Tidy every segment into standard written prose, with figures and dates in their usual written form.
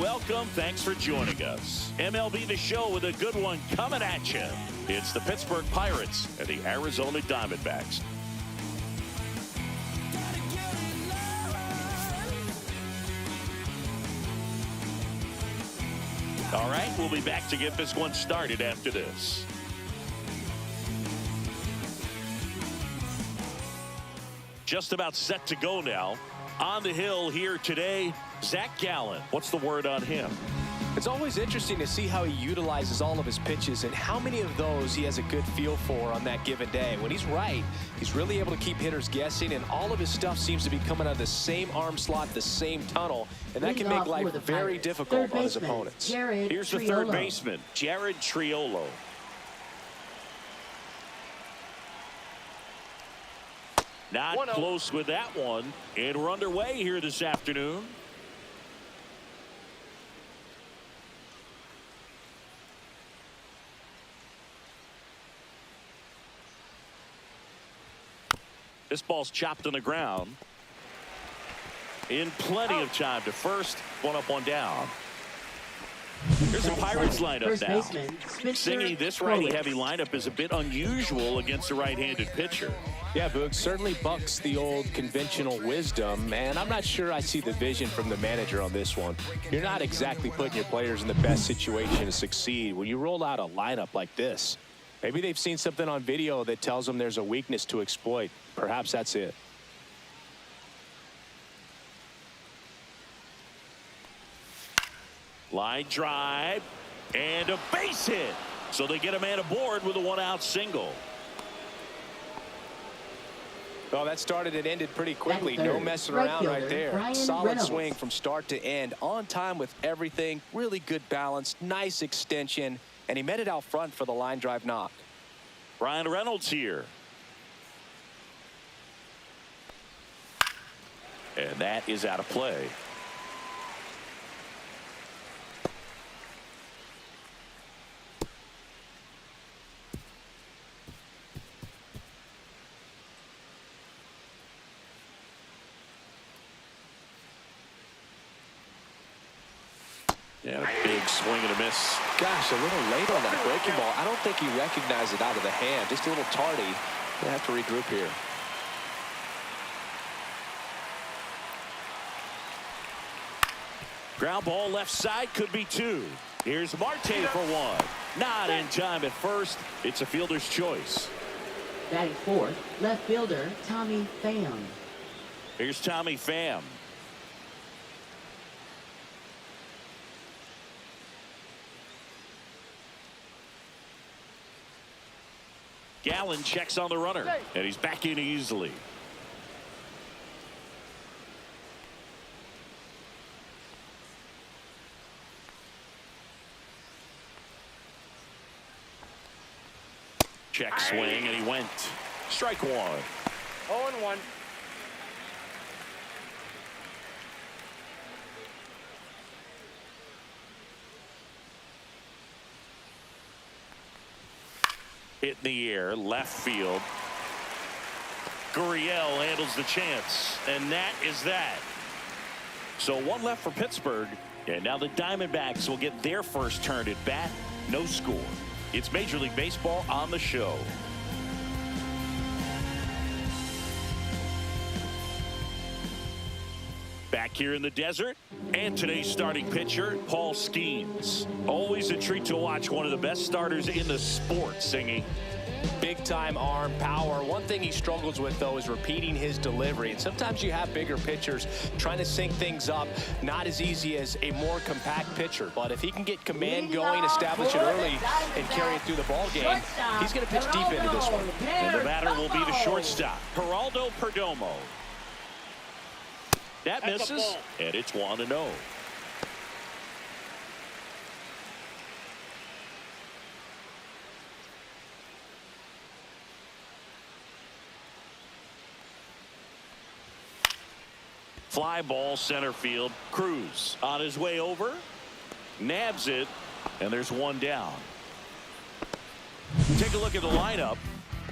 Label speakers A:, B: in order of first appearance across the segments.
A: welcome. Thanks for joining us. MLB The Show with a good one coming at you. It's the Pittsburgh Pirates and the Arizona Diamondbacks. All right, we'll be back to get this one started after this. Just about set to go now. On the hill here today, Zach Gallen. What's the word on him?
B: It's always interesting to see how he utilizes all of his pitches and how many of those he has a good feel for on that given day. When he's right, he's really able to keep hitters guessing, and all of his stuff seems to be coming out of the same arm slot, the same tunnel, and that can make life very difficult on his opponents.
A: Here's the third baseman, Jared Triolo. Not close with that one, and we're underway here this afternoon. This ball's chopped on the ground. In plenty of time to first. One up, one down. Here's the Pirates lineup now. Singy, this righty-heavy lineup is a bit unusual against a right-handed pitcher.
B: Yeah, Boog, certainly bucks the old conventional wisdom, and I'm not sure I see the vision from the manager on this one. You're not exactly putting your players in the best situation to succeed when you roll out a lineup like this. Maybe they've seen something on video that tells them there's a weakness to exploit. Perhaps that's it.
A: Line drive and a base hit. So they get a man aboard with a one-out single.
B: Well, that started and ended pretty quickly. No messing around right there. Solid swing from start to end. On time with everything. Really good balance. Nice extension. And he met it out front for the line drive knock.
A: Ryan Reynolds here. And that is out of play. Yeah, a big swing and a miss.
B: Gosh, a little late on that breaking ball. I don't think he recognized it out of the hand. Just a little tardy. They have to regroup here.
A: Ground ball left side, could be two. Here's Marte for one. Not in time at first. It's a fielder's choice.
C: Batting fourth, left fielder Tommy Pham.
A: Here's Tommy Pham. Gallen checks on the runner, and he's back in easily. Check swing, and he went. Strike one.
D: 0-1.
A: Hit in the air, left field. Gurriel handles the chance, and that is that. So one left for Pittsburgh, and now the Diamondbacks will get their first turn at bat. No score. It's Major League Baseball on the show. Back here in the desert, and today's starting pitcher, Paul Skeens. Always a treat to watch one of the best starters in the sport, Singy.
B: Big time arm power. One thing he struggles with, though, is repeating his delivery. And sometimes you have bigger pitchers trying to sync things up. Not as easy as a more compact pitcher. But if he can get command going, establish it early, and carry it through the ball game, he's going to pitch deep into this one.
A: And the batter will be the shortstop, Geraldo Perdomo. That misses, and it's 1-0. Fly ball center field. Cruz on his way over. Nabs it, and there's one down. Take a look at the lineup.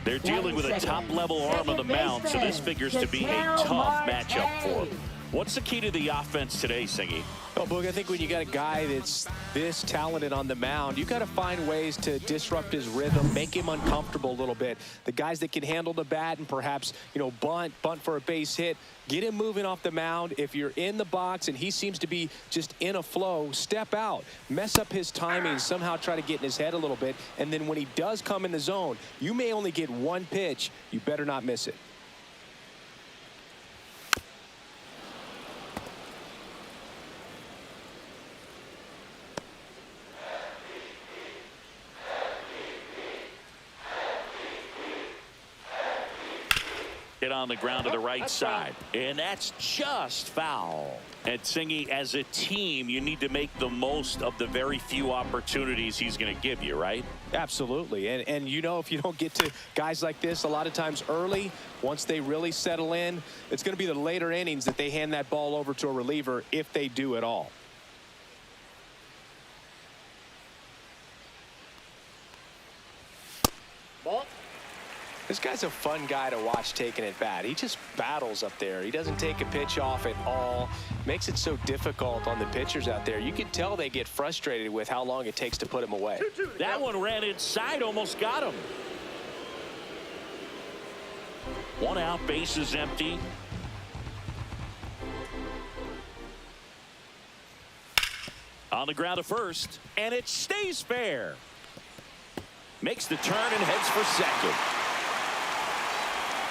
A: They're dealing with a top-level arm on the mound, so this figures to be a tough matchup for them. What's the key to the offense today, Singy?
B: Oh, Boog, I think when you got a guy that's this talented on the mound, you got to find ways to disrupt his rhythm, make him uncomfortable a little bit. The guys that can handle the bat and perhaps, bunt for a base hit, get him moving off the mound. If you're in the box and he seems to be just in a flow, step out, mess up his timing, somehow try to get in his head a little bit. And then when he does come in the zone, you may only get one pitch. You better not miss it.
A: Hit on the ground to the right side, and that's just foul. And Singy, as a team, you need to make the most of the very few opportunities he's going to give you, right?
B: Absolutely. And if you don't get to guys like this a lot of times early, once they really settle in, it's going to be the later innings that they hand that ball over to a reliever, if they do at all. This guy's a fun guy to watch taking at bat. He just battles up there. He doesn't take a pitch off at all. Makes it so difficult on the pitchers out there. You can tell they get frustrated with how long it takes to put him away.
A: That one ran inside, almost got him. 1 out, base is empty. On the ground to first, and it stays fair. Makes the turn and heads for second.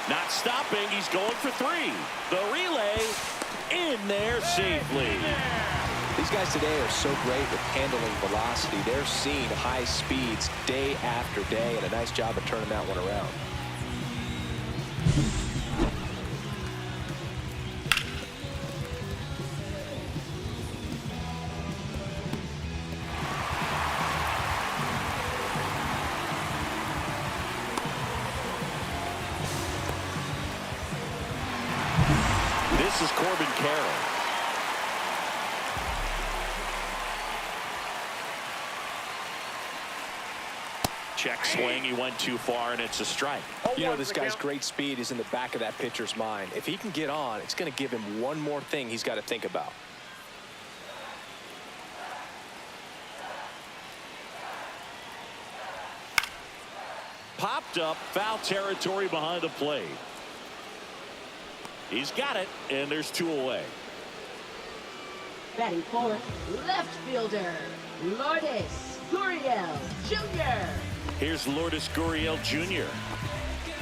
A: Not stopping, he's going for 3. The relay in there safely.
B: These guys today are so great with handling velocity. They're seeing high speeds day after day, and a nice job of turning that one around.
A: This is Corbin Carroll. Check swing. He went too far, and it's a strike.
B: This guy's great speed is in the back of that pitcher's mind. If he can get on, it's going to give him one more thing he's got to think about.
A: Popped up, foul territory behind the plate. He's got it, and there's 2 away.
C: Batting fourth, left fielder, Lourdes Gurriel Jr.
A: Here's Lourdes Gurriel Jr.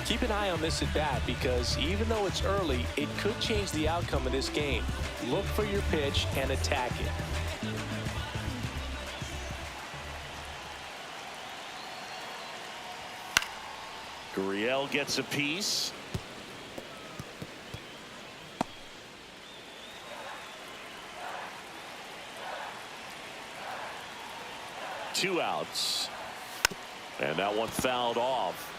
B: Keep an eye on this at bat, because even though it's early, it could change the outcome of this game. Look for your pitch and attack it.
A: Gurriel gets a piece. Two outs. And that one fouled off.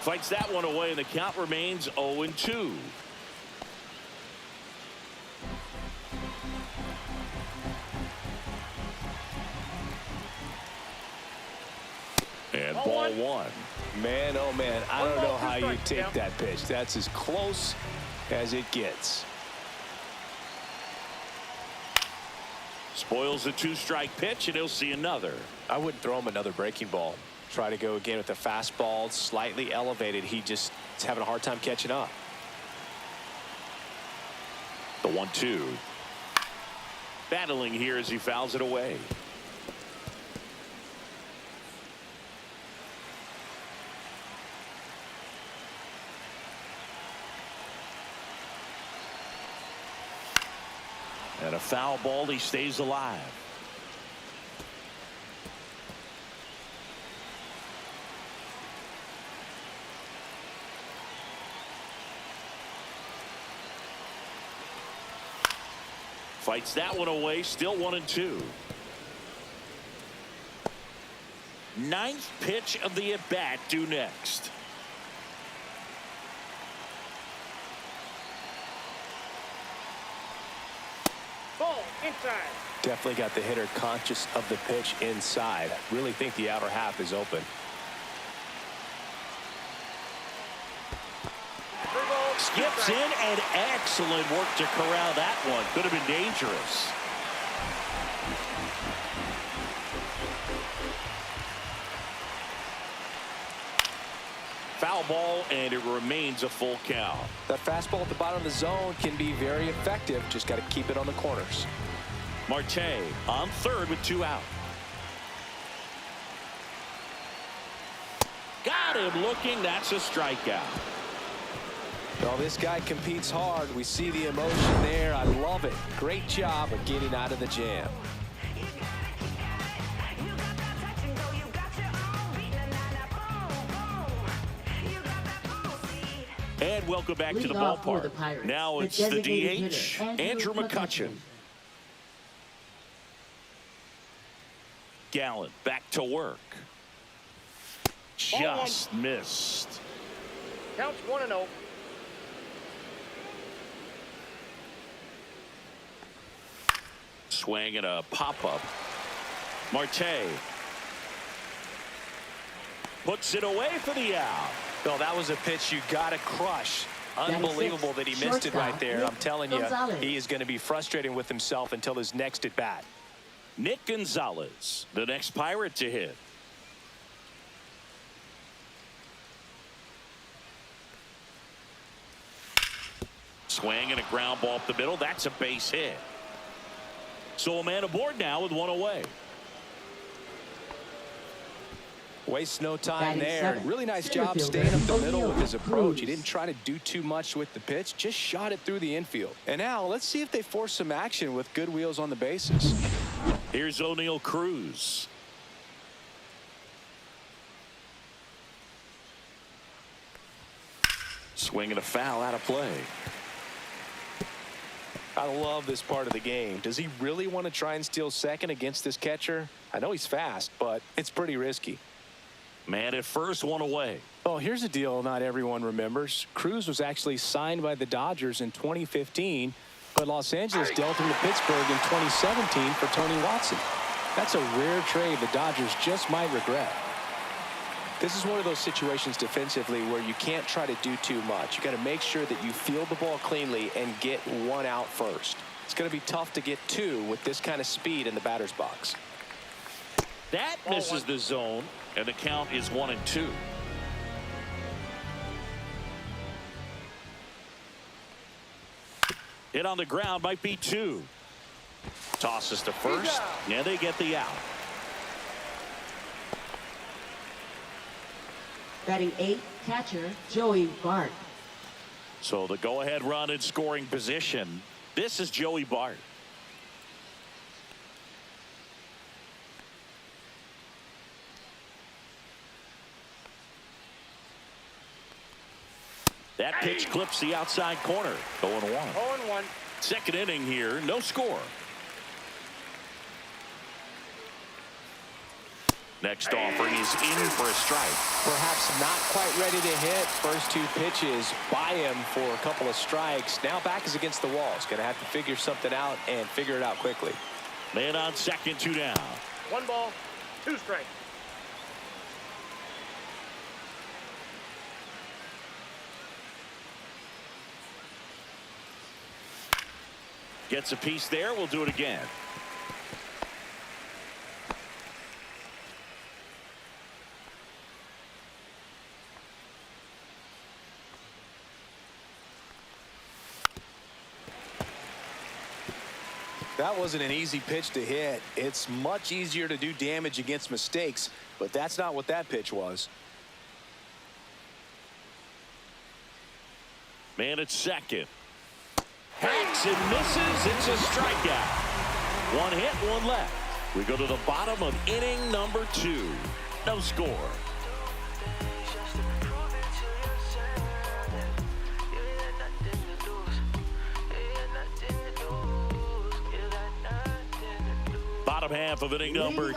A: Fights that one away, and the count remains 0-2. And ball one.
B: Man, oh man, I don't know how you take that pitch. That's as close as it gets.
A: Spoils the 2-strike pitch, and he'll see another.
B: I wouldn't throw him another breaking ball. Try to go again with the fastball, slightly elevated. He just is having a hard time catching up.
A: The 1-2. Battling here as he fouls it away. And a foul ball, he stays alive. Fights that one away, still 1-2. Ninth pitch of the at-bat due next.
D: Ball inside.
B: Definitely got the hitter conscious of the pitch inside. Really think the outer half is open.
A: Skips in, and excellent work to corral that one. Could have been dangerous. Foul ball, and it remains a full count.
B: That fastball at the bottom of the zone can be very effective. Just got to keep it on the corners.
A: Marte on third with 2 out. Got him looking. That's a strikeout.
B: Well, this guy competes hard. We see the emotion there. I love it. Great job of getting out of the jam.
A: And welcome back to the ballpark. Now it's the DH, Andrew McCutchen. Gallen back to work. Just missed.
D: Counts 1-0.
A: Swing and a pop-up. Marte puts it away for the out.
B: No, that was a pitch you got to crush. Unbelievable that he missed it right there. I'm telling you, he is going to be frustrating with himself until his next at bat.
A: Nick Gonzalez, the next Pirate to hit. Swing and a ground ball up the middle. That's a base hit. So a man aboard now with 1 away.
B: Wastes no time there. Really nice job staying up the middle with his approach. He didn't try to do too much with the pitch, just shot it through the infield. And now let's see if they force some action with good wheels on the bases.
A: Here's O'Neal Cruz. Swing and a foul out of play.
B: I love this part of the game. Does he really want to try and steal second against this catcher? I know he's fast, but it's pretty risky.
A: Man at first, 1 away.
B: Oh, here's a deal not everyone remembers. Cruz was actually signed by the Dodgers in 2015, but Los Angeles dealt him to Pittsburgh in 2017 for Tony Watson. That's a rare trade the Dodgers just might regret. This is one of those situations defensively where you can't try to do too much. You got to make sure that you field the ball cleanly and get 1 out first. It's going to be tough to get 2 with this kind of speed in the batter's box.
A: That misses the zone, and the count is 1-2. Hit on the ground, might be 2. Tosses to first, and they get the out.
C: Batting 8th, catcher Joey Bart.
A: So the go-ahead run in scoring position. This is Joey Bart. That pitch clips the outside corner. 0-1.
D: 0-1.
A: Second inning here, no score. Next offering is in for a strike.
B: Perhaps not quite ready to hit. First 2 pitches by him for a couple of strikes. Now back is against the wall. He's going to have to figure something out and figure it out quickly.
A: Man on second, 2 down.
D: 1 ball, 2 strikes.
A: Gets a piece there. We'll do it again.
B: That wasn't an easy pitch to hit. It's much easier to do damage against mistakes, but that's not what that pitch was.
A: Man at second. Hacks and misses. It's a strikeout. 1 hit, 1 left. We go to the bottom of inning number 2. No score. Bottom half of inning number 2,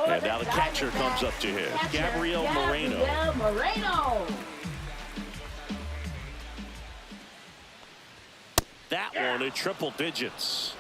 A: and now the catcher comes up to hit. Gabriel Moreno. That one in triple digits.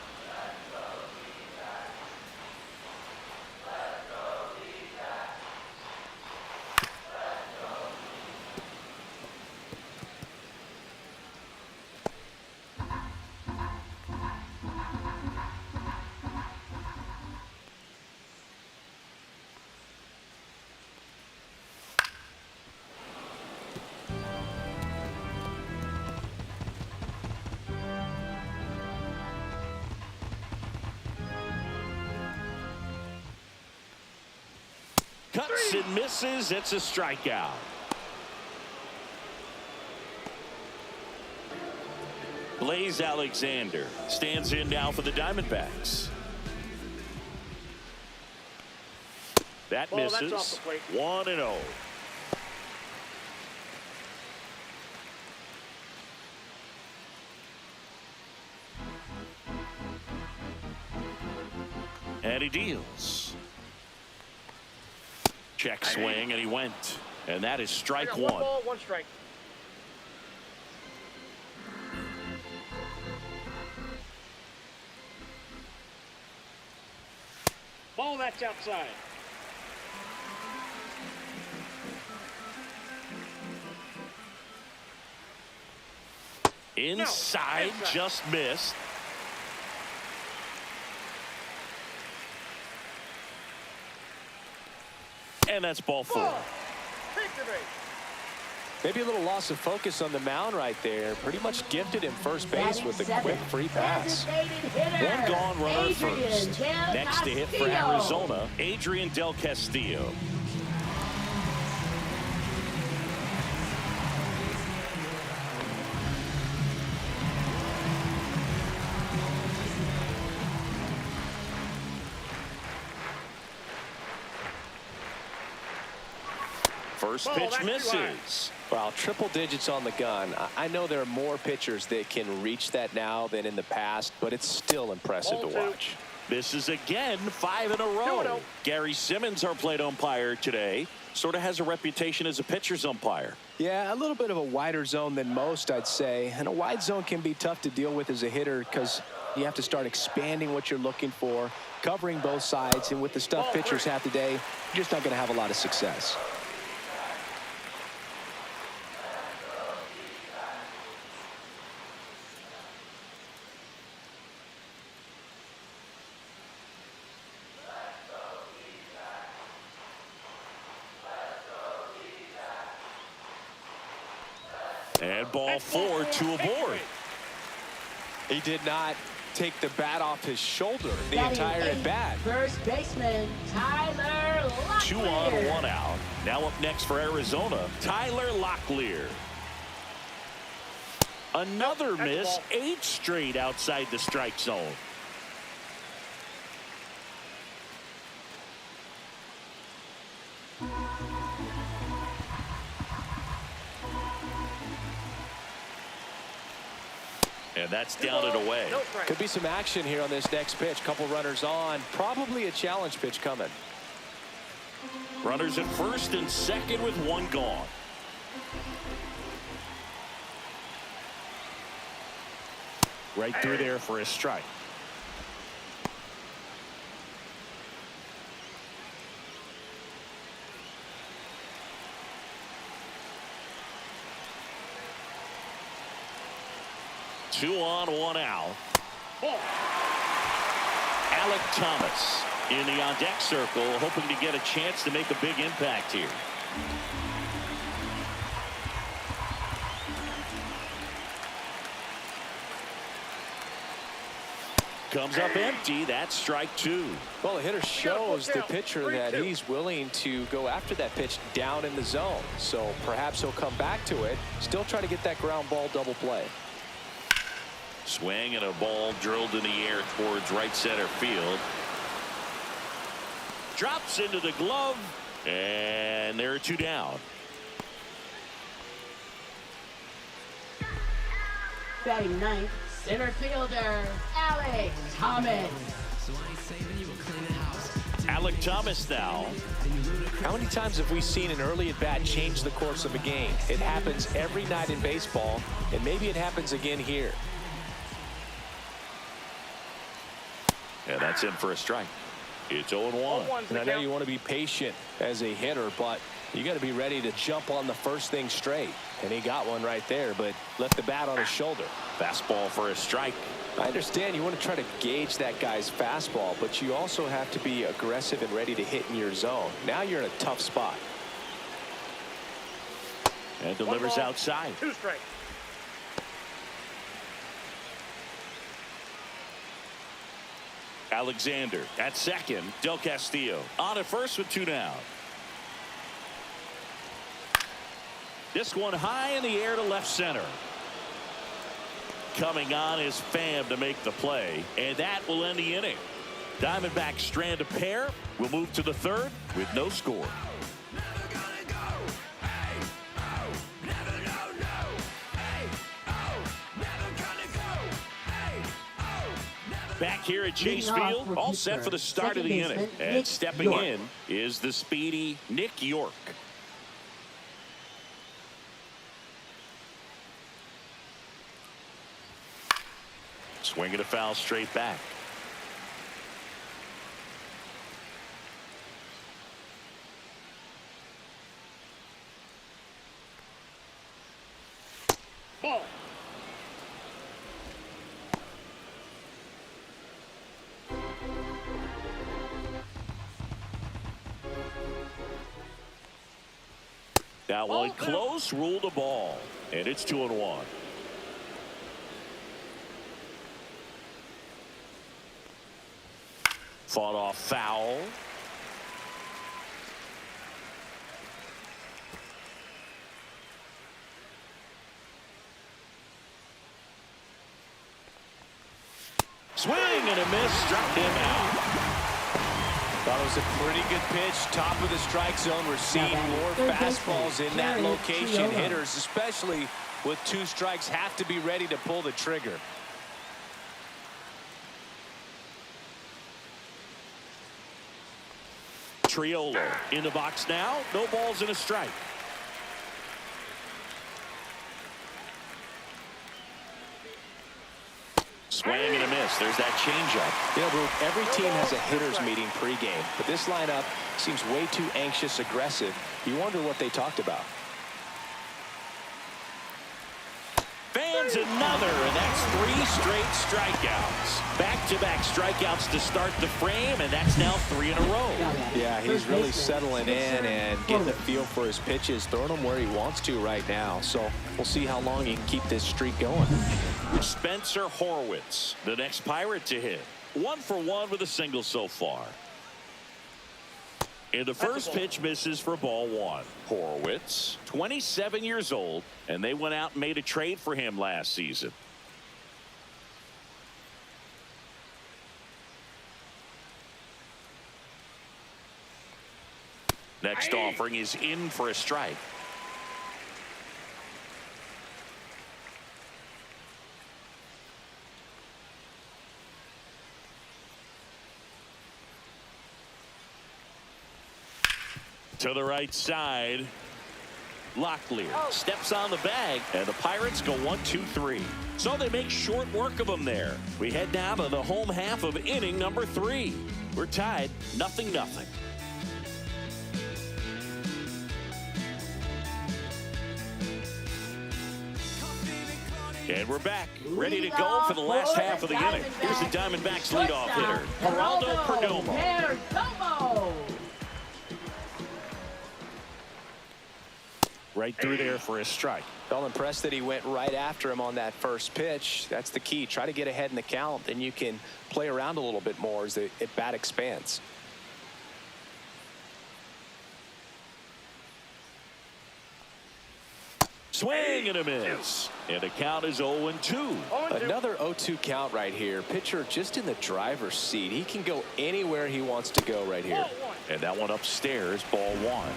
A: Cuts and misses. It's a strikeout. Blaze Alexander stands in now for the Diamondbacks. That
D: Ball, that's
A: misses.
D: off the plate.
A: 1-0. And he deals. Check swing, and he went. And that is strike
D: One
A: one.
D: ball, one strike. Ball, that's outside.
A: Inside,
D: inside.
A: just missed. And that's ball four.
D: Ball. Victory.
B: Maybe a little loss of focus on the mound right there. Pretty much gifted him first base with a quick free pass.
A: One gone runner at first. Next to hit for Arizona, Adrian Del Castillo. First
D: Ball,
A: pitch
D: that's too
A: misses.
B: Well, triple digits on the gun. I know there are more pitchers that can reach that now than in the past, but it's still impressive
D: Ball
B: to
D: two.
B: watch.
A: Misses again, 5 in a row.
D: 2-0.
A: Gary Simmons, our plate umpire today, sort of has a reputation as a pitcher's umpire.
B: Yeah, a little bit of a wider zone than most, I'd say. And a wide zone can be tough to deal with as a hitter because you have to start expanding what you're looking for, covering both sides. And with the stuff
D: Ball
B: pitchers
D: three.
B: have today, you're just not going to have a lot of success.
A: And ball four, 2 aboard.
B: He did not take the bat off his shoulder the
C: Batting
B: entire at
C: eighth,
B: bat.
C: First baseman Tyler Locklear.
A: 2 on, 1 out. Now up next for Arizona, Tyler Locklear. Another
D: Nope, that's a
A: miss,
D: ball.
A: 8 straight outside the strike zone. And that's down and away.
D: No strike.
B: Could be some action here on this next pitch. Couple runners on. Probably a challenge pitch coming.
A: Runners at first and second with 1 gone. Right through there for a strike. Two on, 1 out.
D: Ball.
A: Alec Thomas in the on-deck circle, hoping to get a chance to make a big impact here. Comes up empty. That's strike 2.
B: Well, the hitter shows the
D: out.
B: pitcher that
D: 3-2.
B: he's willing to go after that pitch down in the zone. So perhaps he'll come back to it. Still trying to get that ground ball double play.
A: Swing and a ball drilled in the air towards right center field. Drops into the glove, and there are 2 down.
C: Batting ninth, center fielder Alex Thomas.
A: Alec Thomas now.
B: How many times have we seen an early at bat change the course of a game? It happens every night in baseball, and maybe it happens again here.
A: And that's in for a strike. It's 0-1.
D: 0-1's
B: And
D: the
B: I know
D: count.
B: you want to be patient as a hitter, but you got to be ready to jump on the first thing straight. And he got one right there, but left the bat on his shoulder.
A: Fastball for a strike.
B: I understand you want to try to gauge that guy's fastball, but you also have to be aggressive and ready to hit in your zone. Now you're in a tough spot.
A: And delivers
D: 1 ball,
A: outside.
D: 2 strikes.
A: Alexander at second. Del Castillo on at first with 2 down. This one high in the air to left center. Coming on is Pham to make the play, and that will end the inning. Diamondbacks strand a pair. We'll move to the third with no score. Back here at Chase Field, all set for the start of the inning. And stepping in is the speedy Nick York. Swinging a foul straight back.
D: Ball.
A: That one close, ruled a ball. And it's 2-1. Fought off foul. Swing and a miss, struck him out.
B: Thought it was a pretty good pitch, top of the strike zone. We're seeing more fastballs in that location. Hitters, especially with 2 strikes, have to be ready to pull the trigger.
A: Triolo in the box now. No balls and a strike. Swing and a miss. There's that changeup.
B: You know, Bruce, every team has a hitters meeting pregame, but this lineup seems way too anxious, aggressive. You wonder what they talked about.
A: Fans another, and that's 3 straight strikeouts. Back-to-back strikeouts to start the frame, and that's now 3 in a row.
B: Yeah, he's really settling in and getting a feel for his pitches, throwing them where he wants to right now. So we'll see how long he can keep this streak going.
A: Spencer Horwitz, the next Pirate to hit. 1 for 1 with a single so far. And the first pitch misses for ball 1. Horwitz, 27 years old, and they went out and made a trade for him last season. Next offering is in for a strike. To the right side, Locklear steps on the bag, and the Pirates go 1-2-3. So they make short work of them there. We head now to the home half of inning number 3. We're tied 0-0. And we're back, ready to go for the last half of the inning. Here's the Diamondbacks leadoff hitter, Geraldo Perdomo. Right through there for a strike.
B: Felt impressed that he went right after him on that first pitch. That's the key. Try to get ahead in the count, then you can play around a little bit more as the at-bat expands.
A: Swing and a miss. And the count is 0-2.
B: Another 0-2 count right here. Pitcher just in the driver's seat. He can go anywhere he wants to go right here.
A: And that one upstairs, ball 1.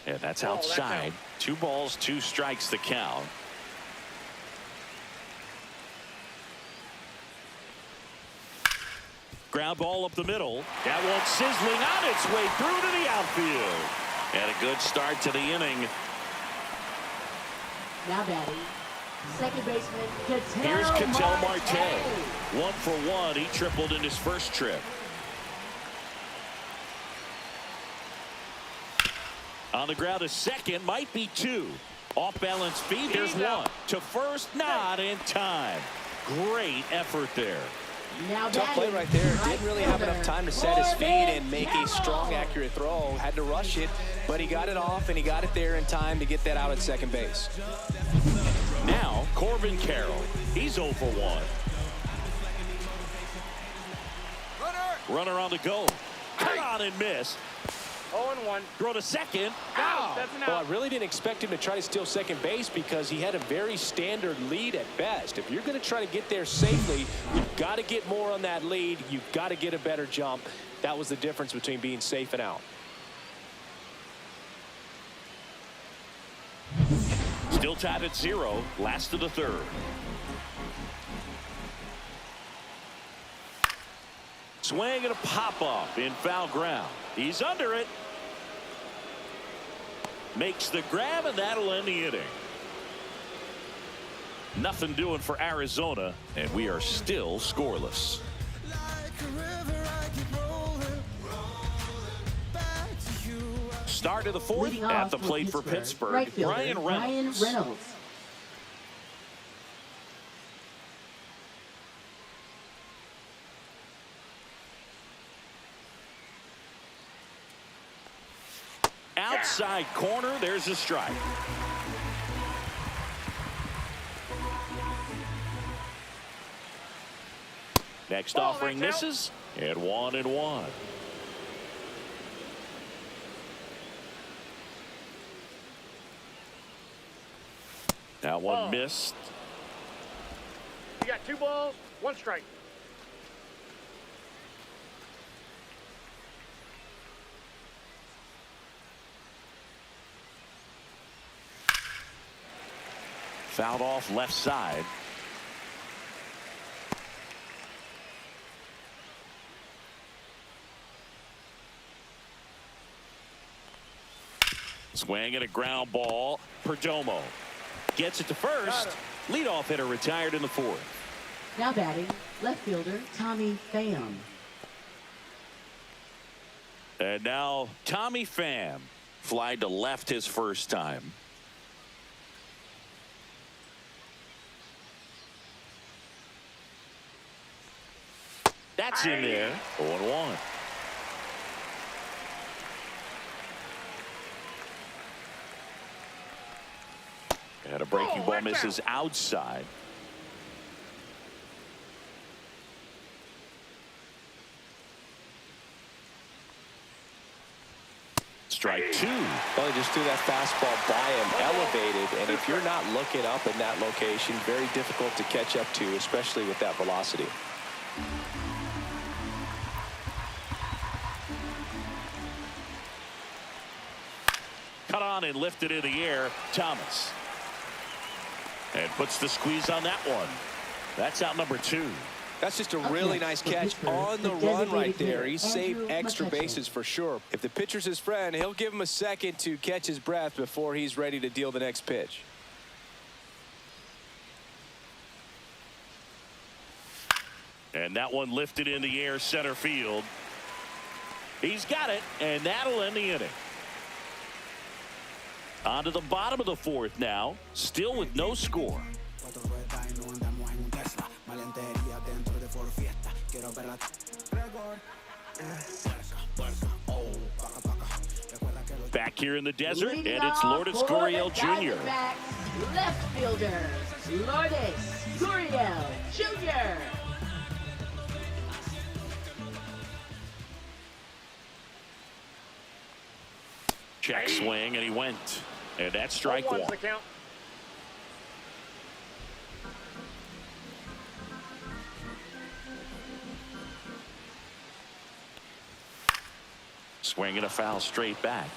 A: And that's outside. 2 balls, 2 strikes the count. Ground ball up the middle. That one sizzling on its way through to the outfield. And a good start to the inning.
C: Now batting, second baseman Ketel
A: Here's Ketel
C: Marte.
A: Marte. 1 for 1. He tripled in his first trip. On the ground, a second, might be 2. Off balance feet, there's 1. To first, not in time. Great effort there.
C: Now
B: Tough play right there. Didn't really have enough time to set his feet and make a strong, accurate throw. Had to rush it, but he got it off, and he got it there in time to get that out at second base.
A: Now, Corbin Carroll. He's 0 for 1. Runner on the go. Cut on and miss.
D: 0-1.
A: Throw to second.
D: Out. That's an out.
B: Well, I really didn't expect him to try to steal second base because he had a very standard lead at best. If you're going to try to get there safely, you've got to get more on that lead. You've got to get a better jump. That was the difference between being safe and out.
A: Still tied at 0. Last of the third. Swing and a pop-up in foul ground. He's under it. Makes the grab, and that'll end the inning. Nothing doing for Arizona, and we are still scoreless. Start of the fourth.
C: Leading
A: At
C: off
A: the plate for
C: Pittsburgh,
A: Pittsburgh,
C: right fielder,
A: Brian Reynolds. Outside corner, there's a strike. Next offering misses, and 1-1. That one missed.
D: You got 2 balls, 1 strike.
A: Fouled off left side. Swing and a ground ball. Perdomo gets it to first. Leadoff hitter retired in the fourth.
C: Now batting, left fielder Tommy Pham.
A: And now Tommy Pham flied to left his first time. That's in there. 0-1. And a breaking ball misses outside. Strike 2.
B: Well, he just threw that fastball by him, elevated, and if you're not looking up in that location, very difficult to catch up to, especially with that velocity.
A: Cut on and lifted in the air. Thomas. And puts the squeeze on that one. That's out number 2.
B: That's just a really nice catch on the run right there. He saved extra bases for sure. If the pitcher's his friend, he'll give him a second to catch his breath before he's ready to deal the next pitch.
A: And that one lifted in the air center field. He's got it, and that'll end the inning. On to the bottom of the fourth now, still with no score. Back here in the desert, and it's Lourdes Gurriel Jr.
C: Left fielder Lourdes Gurriel Jr.
A: Check swing, and he went. And that's strike 1.
D: The count.
A: Swing and a foul straight back.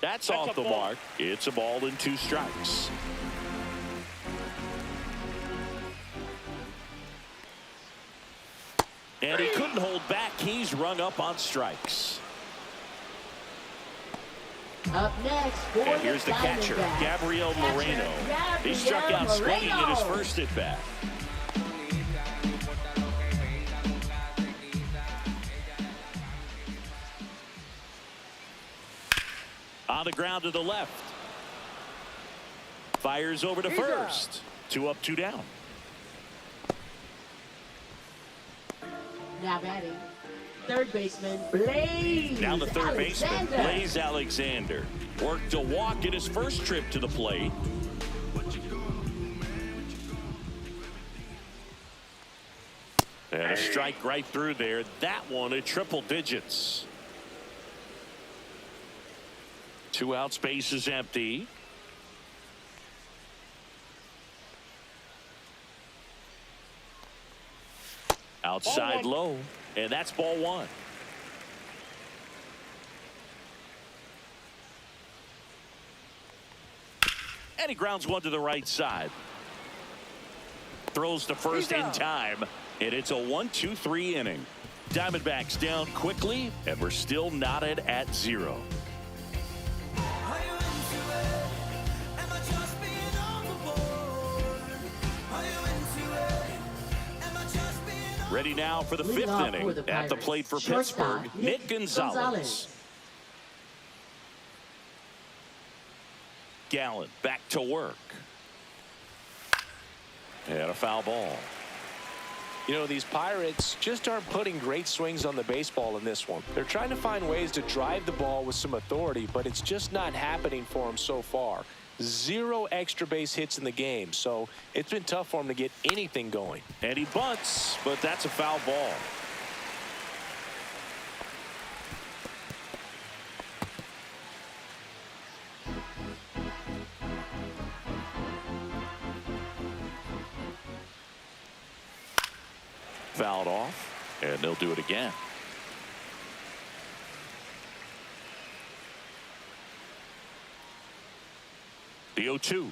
A: That's off the mark. It's a ball and 2 strikes. And he couldn't hold back. He's rung up on strikes.
C: Up next for
A: and here's the catcher, Gabriel Moreno. He struck out swinging in his first at bat. On the ground to the left. Fires over to first. 2 up, 2 down.
C: Now batting, third baseman, Blaze
A: Now the third baseman,
C: Alexander.
A: Blaze Alexander, worked a walk in his first trip to the plate. And a strike right through there. That one at triple digits. 2 outs, base is empty. Outside low, and that's ball 1. And he grounds one to the right side. Throws to first in time, and it's a 1-2-3 inning. Diamondbacks down quickly, and we're still knotted at 0. Ready now for the
C: Leading
A: 5th
C: off
A: inning.
C: for the
A: At the
C: Pirates,
A: plate for
C: shortstop,
A: Pittsburgh, Nick Gonzalez. Gallen back to work. And a foul ball.
B: You know, these Pirates just aren't putting great swings on the baseball in this one. They're trying to find ways to drive the ball with some authority, but it's just not happening for them so far. 0 extra base hits in the game, so it's been tough for him to get anything going.
A: And he bunts, but that's a foul ball. Fouled off, and they'll do it again. The 0-2.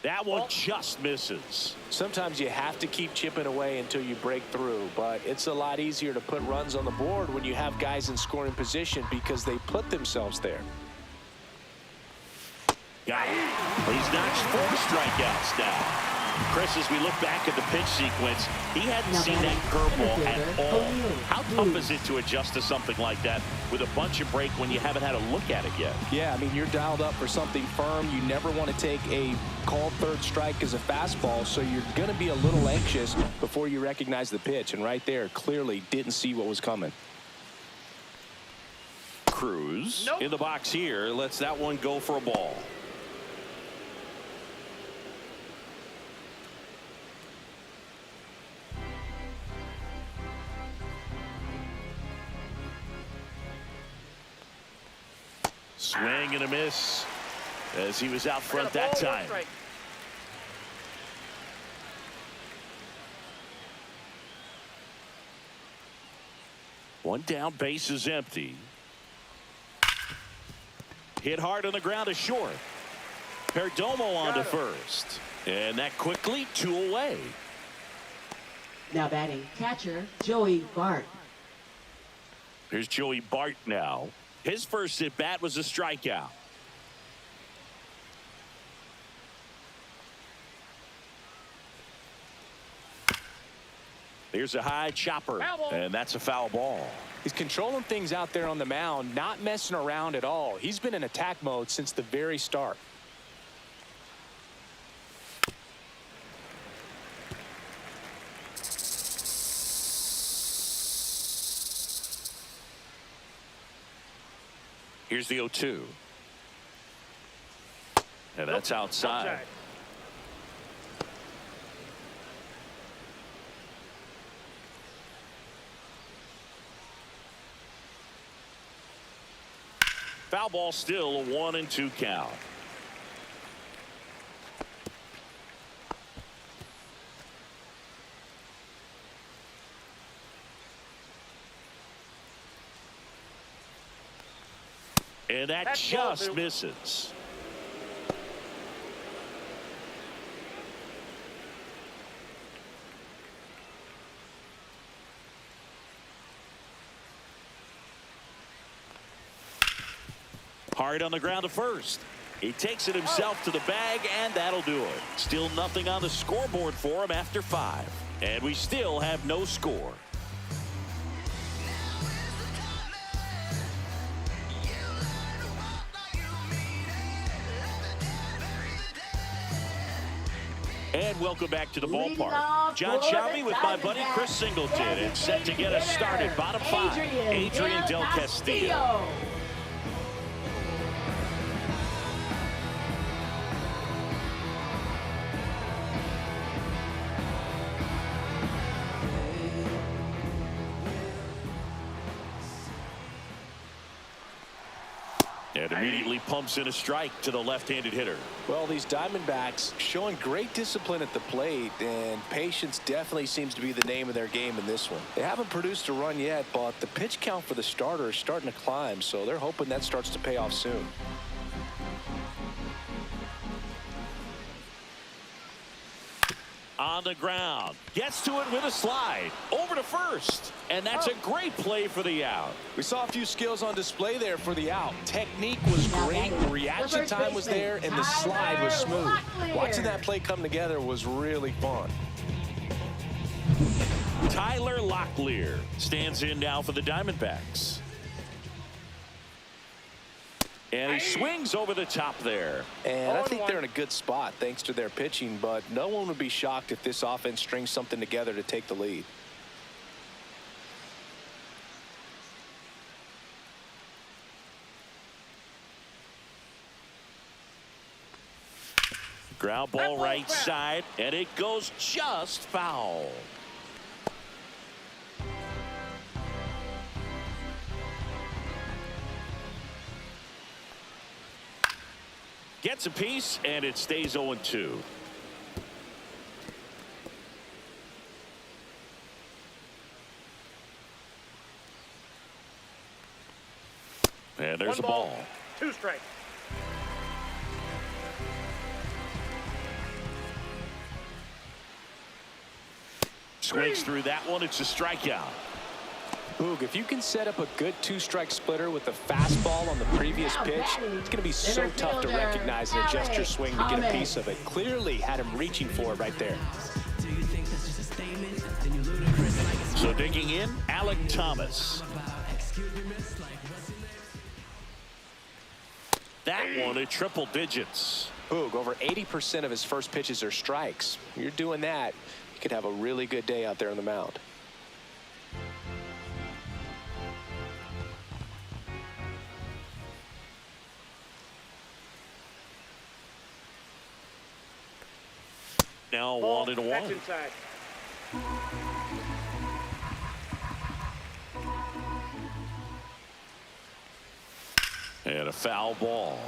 A: That one just misses.
B: Sometimes you have to keep chipping away until you break through, but it's a lot easier to put runs on the board when you have guys in scoring position because they put themselves there.
A: Got it. He's notched 4 strikeouts now. Chris, as we look back at the pitch sequence, he hadn't seen that curveball at all. How tough is it to adjust to something like that with a bunch of break when you haven't had a look at it yet?
E: Yeah, I mean, you're dialed up for something firm. You never want to take a called third strike as a fastball, so you're going to be a little anxious before you recognize the pitch. And right there, clearly didn't see what was coming.
A: Cruz in the box here lets that one go for a ball. Swing and a miss as he was out front that time. One down, base is empty. Hit hard on the ground to short. Perdomo on to first. And that quickly 2 away.
C: Now batting, catcher, Joey Bart.
A: Here's Joey Bart now. His first at bat was a strikeout. Here's a high chopper, and that's a foul ball.
B: He's controlling things out there on the mound, not messing around at all. He's been in attack mode since the very start.
A: Here's the 0-2. And that's outside. Foul ball, still a 1-2 count. And that just misses. Hard on the ground to first. He takes it himself to the bag, and that'll do it. Still nothing on the scoreboard for him after 5. And we still have no score. And welcome back to the
C: Leading
A: ballpark.
C: off
A: John Shelby with my buddy Chris Singleton, and set to get us started. Bottom five, Adrian Del Castillo. And immediately pumps in a strike to the left-handed hitter.
E: Well, these Diamondbacks showing great discipline at the plate, and patience definitely seems to be the name of their game in this one. They haven't produced a run yet, but the pitch count for the starter is starting to climb, so they're hoping that starts to pay off soon.
A: On the ground, gets to it with a slide over to first, and that's a great play for the out.
E: We saw a few skills on display there for the out. Technique was great, reaction time was there, and the slide was smooth. Watching that play come together was really fun.
A: Tyler Locklear stands in now for the Diamondbacks. And he swings over the top there.
E: And I think they're in a good spot thanks to their pitching, but no one would be shocked if this offense strings something together to take the lead.
A: Ground ball right side, and it goes just foul. Gets a piece, and it stays 0-2. And there's a ball.
D: 2 strikes.
A: Swings through that one. It's a strikeout.
E: Boog, if you can set up a good 2-strike splitter with the fastball on the previous pitch, it's going to be so tough to recognize and adjust your swing to get a piece of it. Clearly had him reaching for it right there.
A: So digging in, Alec Thomas. That one at triple digits.
E: Boog, over 80% of his first pitches are strikes. You're doing that, you could have a really good day out there on the mound.
A: Now 1-1.
D: That's inside.
A: And a foul ball.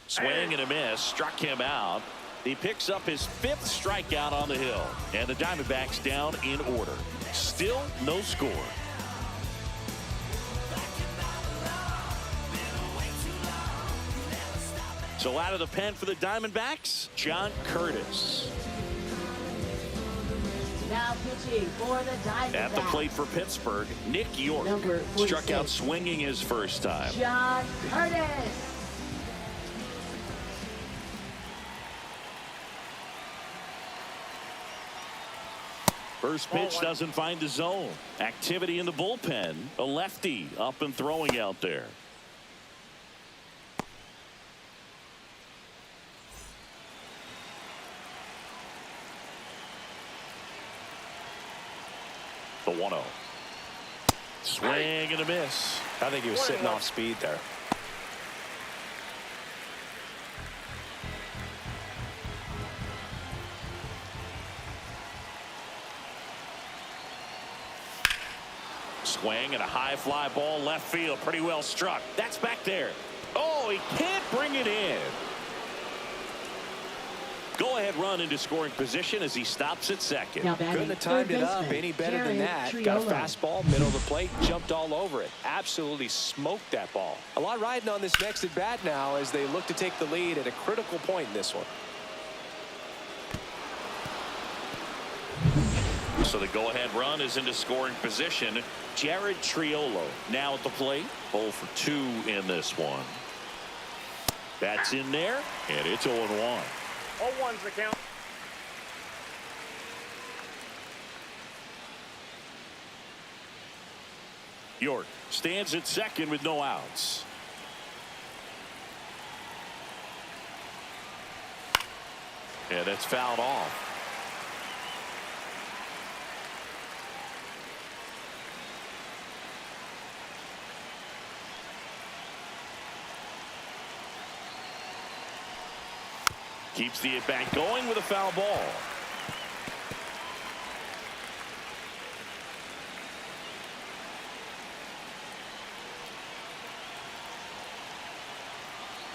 A: Swing and a miss, struck him out. He picks up his 5th strikeout on the hill, and the Diamondbacks down in order. Still no score. So out of the pen for the Diamondbacks, John Curtis.
C: Now pitching for the Diamondbacks.
A: At the plate for Pittsburgh, Nick York struck out swinging his first time.
C: John Curtis.
A: First pitch doesn't find the zone. Activity in the bullpen. A lefty up and throwing out there. The 1-0. Swing and a miss.
E: I think he was sitting off speed there.
A: Swing and a high fly ball left field. Pretty well struck. That's back there. Oh, he can't bring it in. Go ahead run into scoring position as he stops at second.
E: Couldn't have timed it up any better than that. Got a fastball, middle of the plate, jumped all over it. Absolutely smoked that ball. A lot riding on this next at bat now as they look to take the lead at a critical point in this one.
A: So the go-ahead run is into scoring position. Jared Triolo now at the plate. 0 for 2 in this one. That's in there, and it's 0-1.
D: 0-1's the count.
A: York stands at second with no outs. And that's fouled off. Keeps the at-bat going with a foul ball.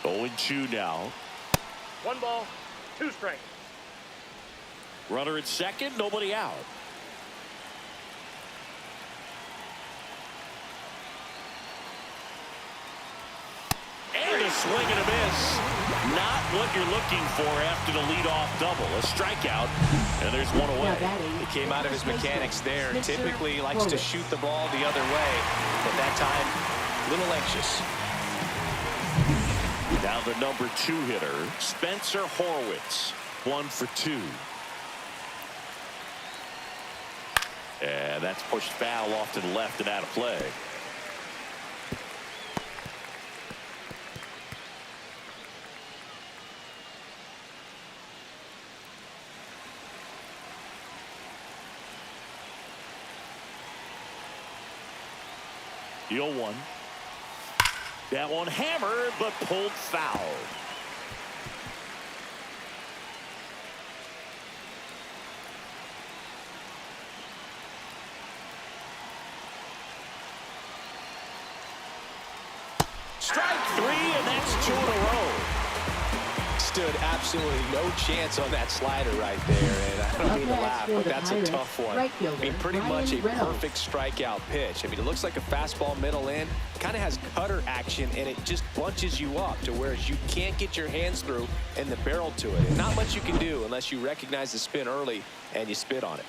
A: Oh, 0-2 now.
D: 1 ball, 2 strikes.
A: Runner at second, nobody out. And a swing and a miss. Not what you're looking for after the leadoff double. A strikeout, and there's one away.
E: He came out of his mechanics there. Typically he likes to shoot the ball the other way, but that time a little anxious.
A: Now the number 2 hitter, Spencer Horwitz, 1 for 2. And that's pushed foul off to the left and out of play. The 0-1. That one hammered, but pulled foul. Strike 3, and that's 2 in a row.
E: Stood absolutely no chance on that slider right there, and I don't mean to laugh, but that's a tough one. I mean, pretty much a perfect strikeout pitch. I mean, it looks like a fastball middle in, kind of has cutter action, and it just bunches you up to where you can't get your hands through and the barrel to it. And not much you can do unless you recognize the spin early and you spit on it.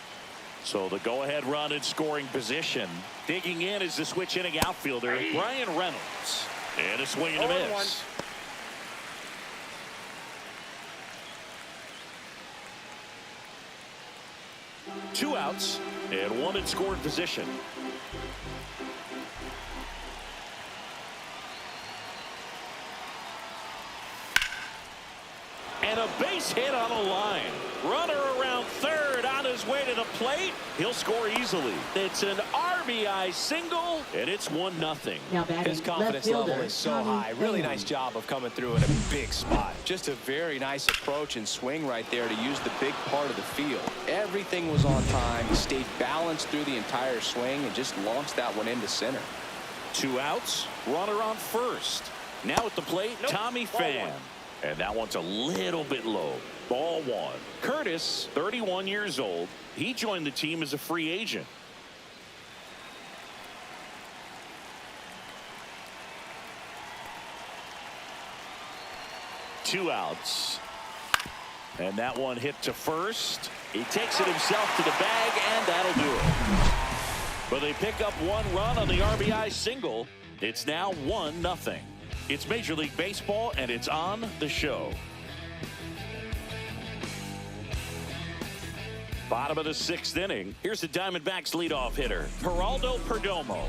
A: So the go-ahead run in scoring position. Digging in is the switch hitting outfielder, Brian Reynolds. And a swing and a miss. 2 outs and 1 in scoring position. And a base hit on a line. Runner around third on his way to the plate. He'll score easily. It's an RBI single, and it's 1-0.
E: His confidence level is so high. Really nice job of coming through in a big spot. Just a very nice approach and swing right there to use the big part of the field. Everything was on time. He stayed balanced through the entire swing and just launched that one into center.
A: 2 outs, runner on first. Now at the plate, Tommy Pham. And that one's a little bit low. Ball 1. Curtis, 31 years old. He joined the team as a free agent. Two outs. And that one hit to first. He takes it himself to the bag, and that'll do it. But they pick up 1 run on the RBI single. It's now 1-0. It's Major League Baseball, and it's on the show. Bottom of the 6th inning. Here's the Diamondbacks leadoff hitter, Geraldo Perdomo.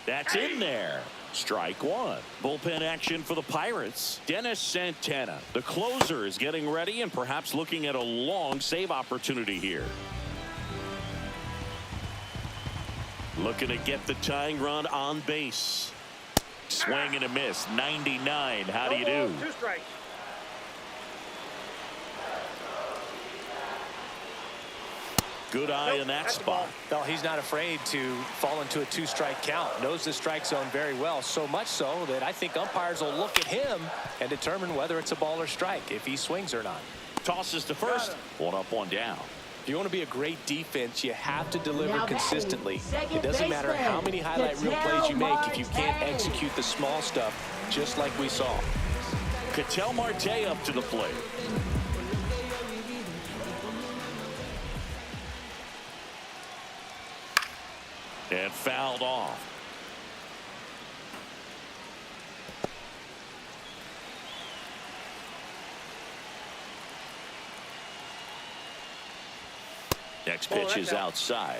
A: That's in there. Strike 1. Bullpen action for the Pirates. Dennis Santana, the closer, is getting ready and perhaps looking at a long save opportunity here. Looking to get the tying run on base. Swing and a miss. 99. How do you do?
D: 2 strikes.
A: Good eye in that spot.
E: Well, he's not afraid to fall into a 2-strike count. Knows the strike zone very well. So much so that I think umpires will look at him and determine whether it's a ball or strike, if he swings or not.
A: Tosses to first. 1 up, 1 down.
E: If you want to be a great defense, you have to deliver consistently. It doesn't matter how many highlight reel plays you make if you can't execute the small stuff, just like we saw.
A: Ketel Marte up to the plate. And fouled off. Next pitch is outside.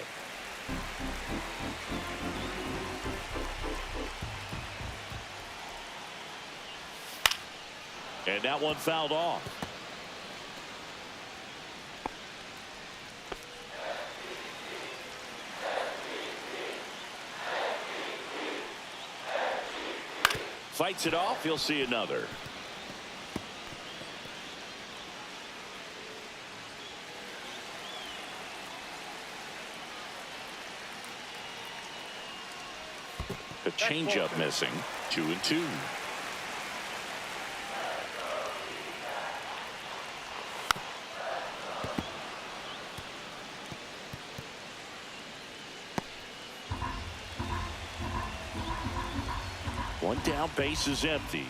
A: And that one fouled off. Fights it off. He'll see another. A changeup missing. 2-2. One down, base is empty.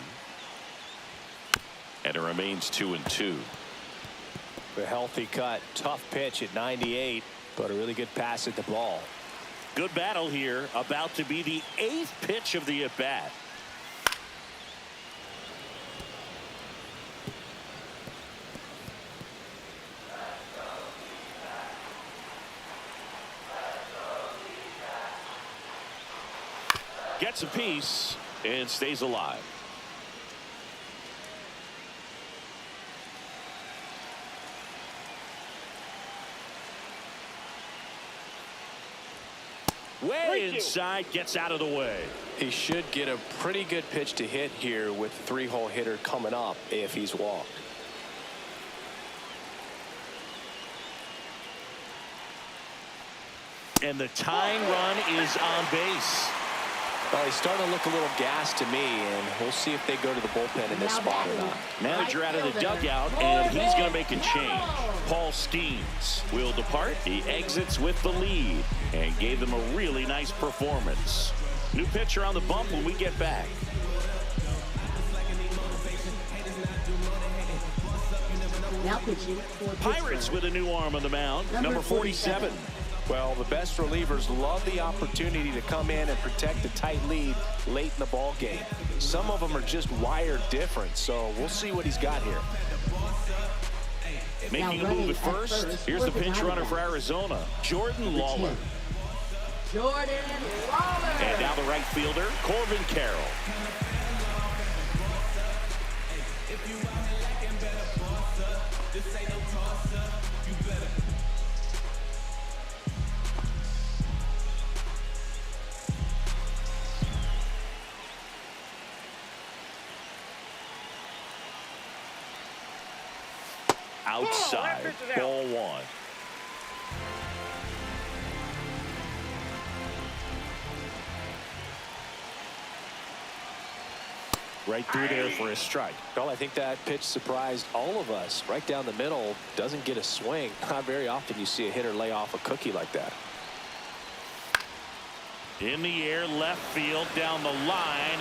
A: And it remains 2-2.
B: A healthy cut. Tough pitch at 98, but a really good pass at the ball.
A: Good battle here. About to be the 8th pitch of the at-bat. Gets a piece and stays alive. Way inside, gets out of the way.
E: He should get a pretty good pitch to hit here with the 3-hole hitter coming up if he's walked.
A: And the tying run is on base.
E: Well, he's starting to look a little gassed to me, and we'll see if they go to the bullpen in this spot or not.
A: Manager out of the dugout, and he's going to make a change. Paul Skeens will depart. He exits with the lead and gave them a really nice performance. New pitcher on the bump when we get back.
C: Now pitching for
A: Pirates with a new arm on the mound, number 47.
E: Well, the best relievers love the opportunity to come in and protect a tight lead late in the ball game. Some of them are just wired different, so we'll see what he's got here.
A: Making a move at first. Here's the pinch runner for Arizona, Jordan Lawler.
C: Jordan Lawler.
A: And now the right fielder, Corbin Carroll. Outside, ball one. Right through there for a strike.
E: Well, I think that pitch surprised all of us. Right down the middle, doesn't get a swing. Not very often you see a hitter lay off a cookie like that.
A: In the air, left field, down the line.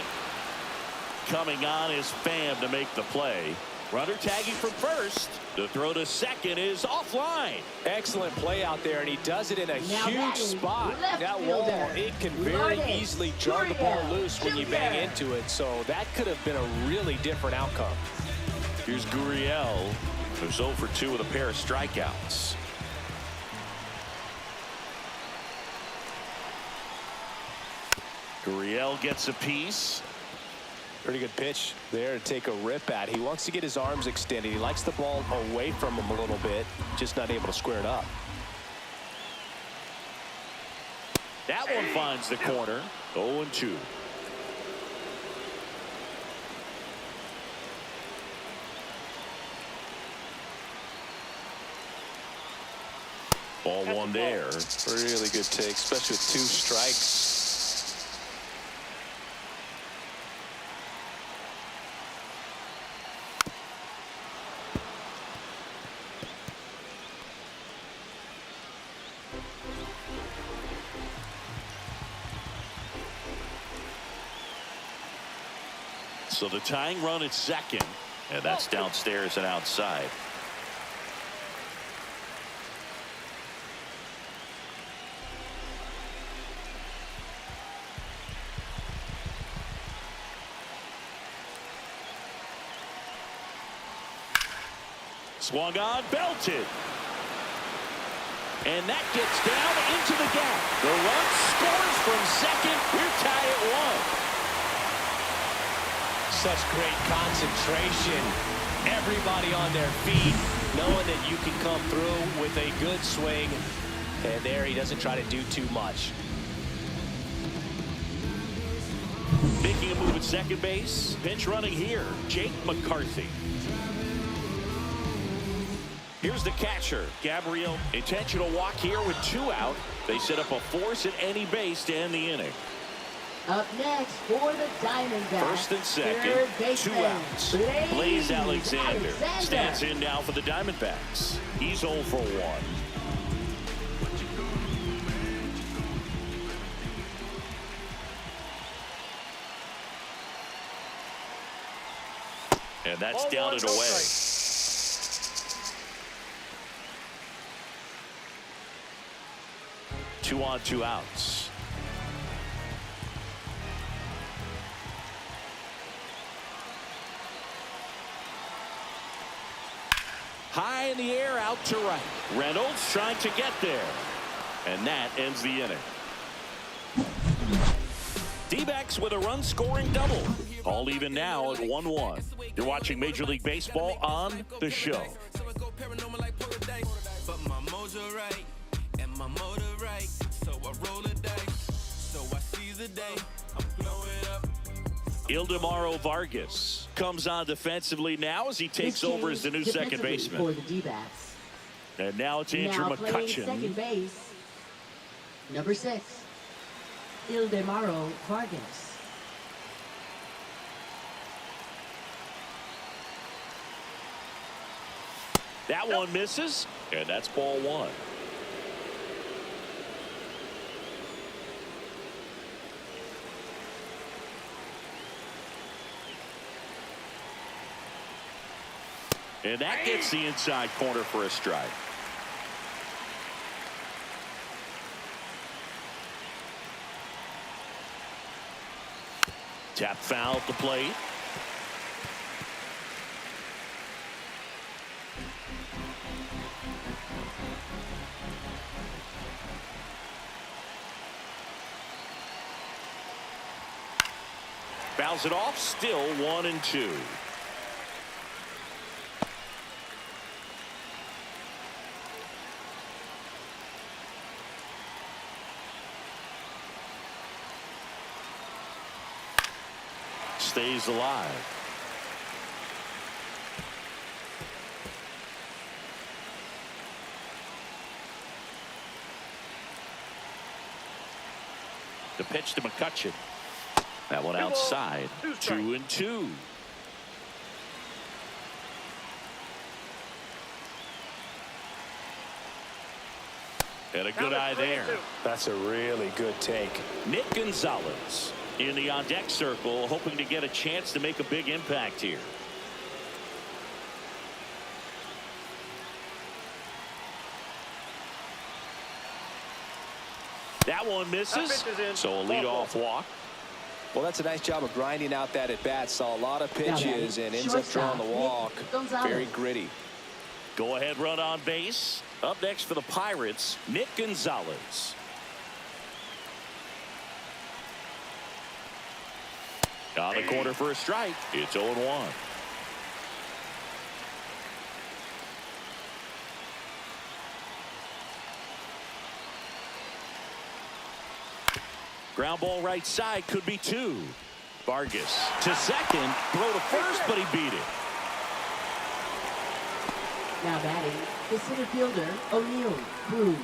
A: Coming on is Pham to make the play. Runner tagging from first. The throw to second is offline.
B: Excellent play out there, and he does it in a huge spot. That wall, it can very easily jar the ball loose when you bang into it, so that could have been a really different outcome.
A: Here's Gurriel, who's 0 for 2 with a pair of strikeouts. Gurriel gets a piece.
B: Pretty good pitch there to take a rip at. He wants to get his arms extended. He likes the ball away from him a little bit, just not able to square it up.
A: That one finds the corner. 0-2. Ball one there.
E: Really good take, especially with 2 strikes.
A: So the tying run at second, and that's downstairs and outside. Swung on, belted. And that gets down into the gap. The run scores from second. We're tied at 1.
B: Such great concentration. Everybody on their feet, knowing that you can come through with a good swing. And there he doesn't try to do too much.
A: Making a move at second base. Pinch running here, Jake McCarthy. Here's the catcher, Gabriel. Intentional walk here with 2 out. They set up a force at any base to end the inning.
C: Up next for the Diamondbacks.
A: First and second, 2 outs. Blaze Alexander stands in now for the Diamondbacks. He's 0 for 1. And that's down and away. Two on, 2 outs. High in the air, out to right. Reynolds trying to get there. And that ends the inning. D-backs with a run-scoring double. All even now at 1-1. You're watching Major League Baseball on The Show. Ildemaro Vargas comes on defensively now as he takes over as the new second baseman.
C: For the D-backs.
A: And now it's Andrew
C: Now playing
A: McCutchen.
C: second base, number 6, Ildemaro Vargas.
A: That one misses, and that's ball 1. And that gets the inside corner for a strike. Tap foul at the plate. Fouls it off, still 1-2. Stays alive. The pitch to McCutchen. That one outside. 2-2. And a good eye there.
E: That's a really good take.
A: Nick Gonzalez in the on-deck circle, hoping to get a chance to make a big impact here. That one misses, so a leadoff walk.
E: Well, that's a nice job of grinding out that at-bat. Saw a lot of pitches and ends up drawing the walk. Very gritty.
A: Go-ahead run on base. Up next for the Pirates, Nick Gonzalez. On the corner for a strike. It's 0-1. Ground ball right side, could be 2. Vargas to second, throw to first, but he beat it.
C: Now batting, the center fielder, O'Neal Cruz.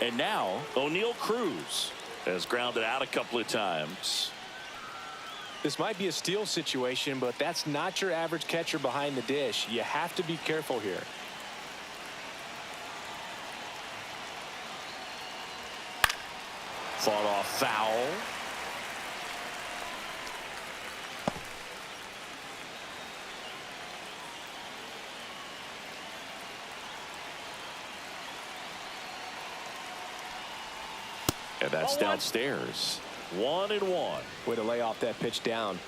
A: And now, O'Neal Cruz has grounded out a couple of times.
B: This might be a steal situation, but that's not your average catcher behind the dish. You have to be careful here.
A: Fought off foul. And that's downstairs. 1-1.
B: Way to lay off that pitch down.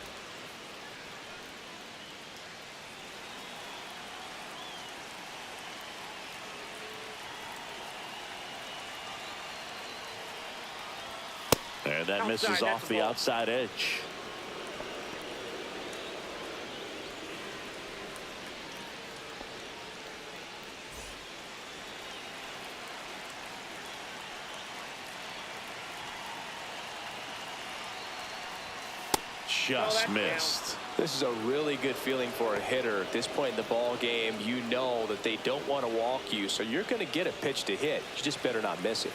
A: And that
D: Outside,
A: misses
D: that's
A: off
D: the
A: the
D: ball.
A: outside edge. Just
D: that's
A: missed.
E: This is a really good feeling for a hitter. At this point in the ball game, you know that they don't want to walk you, so you're going to get a pitch to hit. You just better not miss it.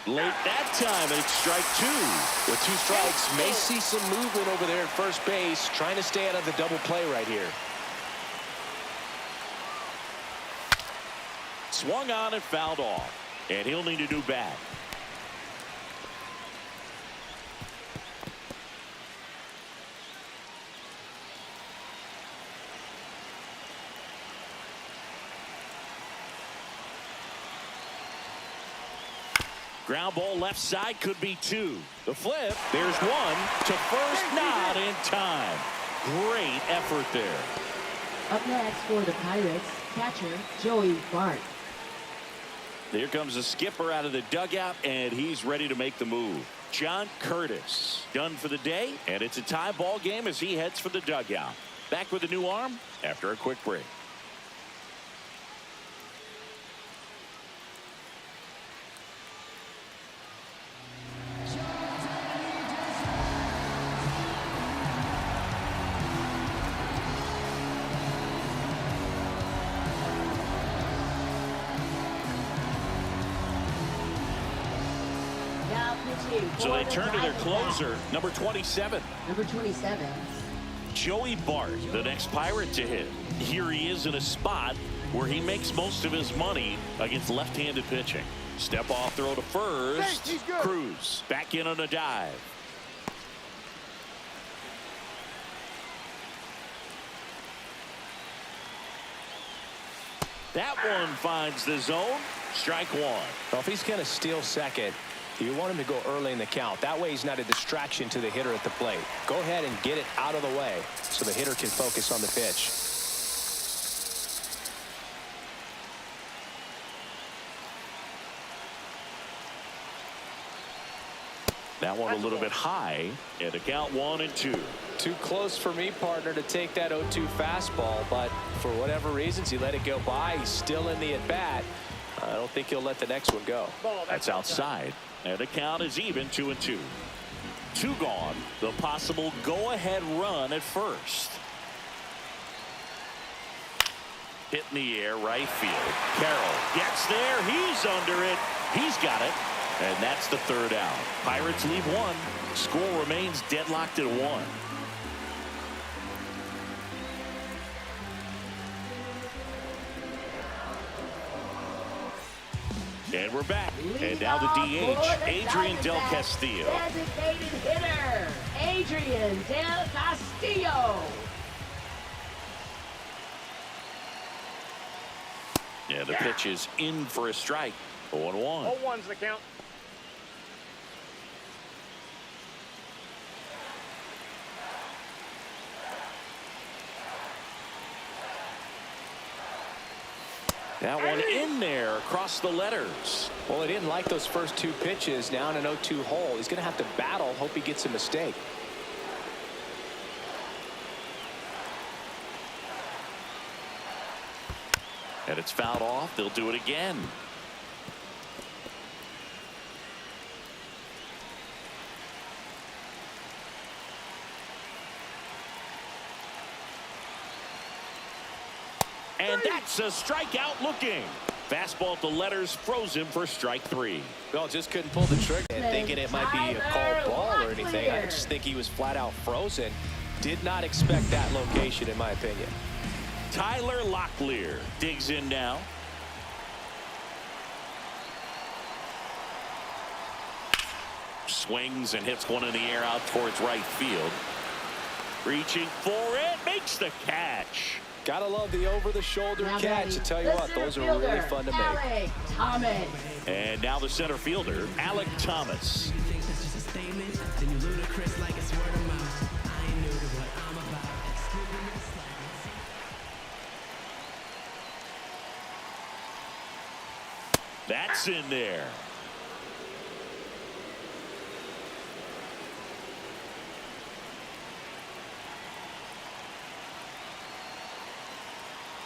A: Late that time, and it's strike two.
E: With 2 strikes, may see some movement over there at first base, trying to stay out of the double play right here.
A: Swung on and fouled off. And he'll need a new bat. Ground ball left side, could be 2. The flip, there's 1 to first, not in time. Great effort there.
C: Up next for the Pirates, catcher Joey Bart.
A: Here comes the skipper out of the dugout, and he's ready to make the move. John Curtis done for the day, and it's a tie ball game as he heads for the dugout. Back with a new arm after a quick break.
C: Now pitching
A: So
C: for
A: they
C: the
A: turn to their
C: Diamondbacks.
A: closer, number 27.
C: Number 27.
A: Joey Bart, the next Pirate to hit. Here he is in a spot where he makes most of his money against left-handed pitching. Step off throw to first.
D: He's good.
A: Cruz back in on a dive. That one finds the zone. Strike 1.
E: Well, if he's going to steal second, you want him to go early in the count. That way he's not a distraction to the hitter at the plate. Go ahead and get it out of the way so the hitter can focus on the pitch.
A: That one a little bit high. And the count 1 and 2.
E: Too close for me, partner, to take that 0-2 fastball, but for whatever reasons, he let it go by. He's still in the at-bat. I don't think he'll let the next one go.
D: Ball,
A: That's outside. And the count is even, 2 and 2. 2 gone. The possible go-ahead run at first. Hit in the air, right field. Carroll gets there. He's under it. He's got it. And that's the 3rd out. Pirates leave 1. Score remains deadlocked at 1. And we're back. And now the DH, Adrian Del Castillo.
C: Designated hitter, Adrian Del Castillo.
A: Yeah, the pitch is in for a strike. 0-1.
D: 0-1's the count.
A: That one in there across the letters.
E: Well, he didn't like those first 2 pitches. Now in an 0-2 hole. He's going to have to battle. Hope he gets a mistake.
A: And it's fouled off. They'll do it again. And that's a strikeout looking. Fastball at the letters, froze him for strike 3.
E: Well, just couldn't pull the trigger. And thinking it might be a called ball or anything. I just think he was flat out frozen. Did not expect that location, in my opinion.
A: Tyler Locklear digs in now. Swings and hits one in the air out towards right field. Reaching for it, makes the catch.
E: Gotta love the over-the-shoulder
C: Now
E: catch.
C: ready,
E: I tell you
C: the
E: what,
C: center
E: those are really
C: fielder,
E: fun to make.
C: Alec Thomas.
A: And now the center fielder, Alec Thomas. That's in there.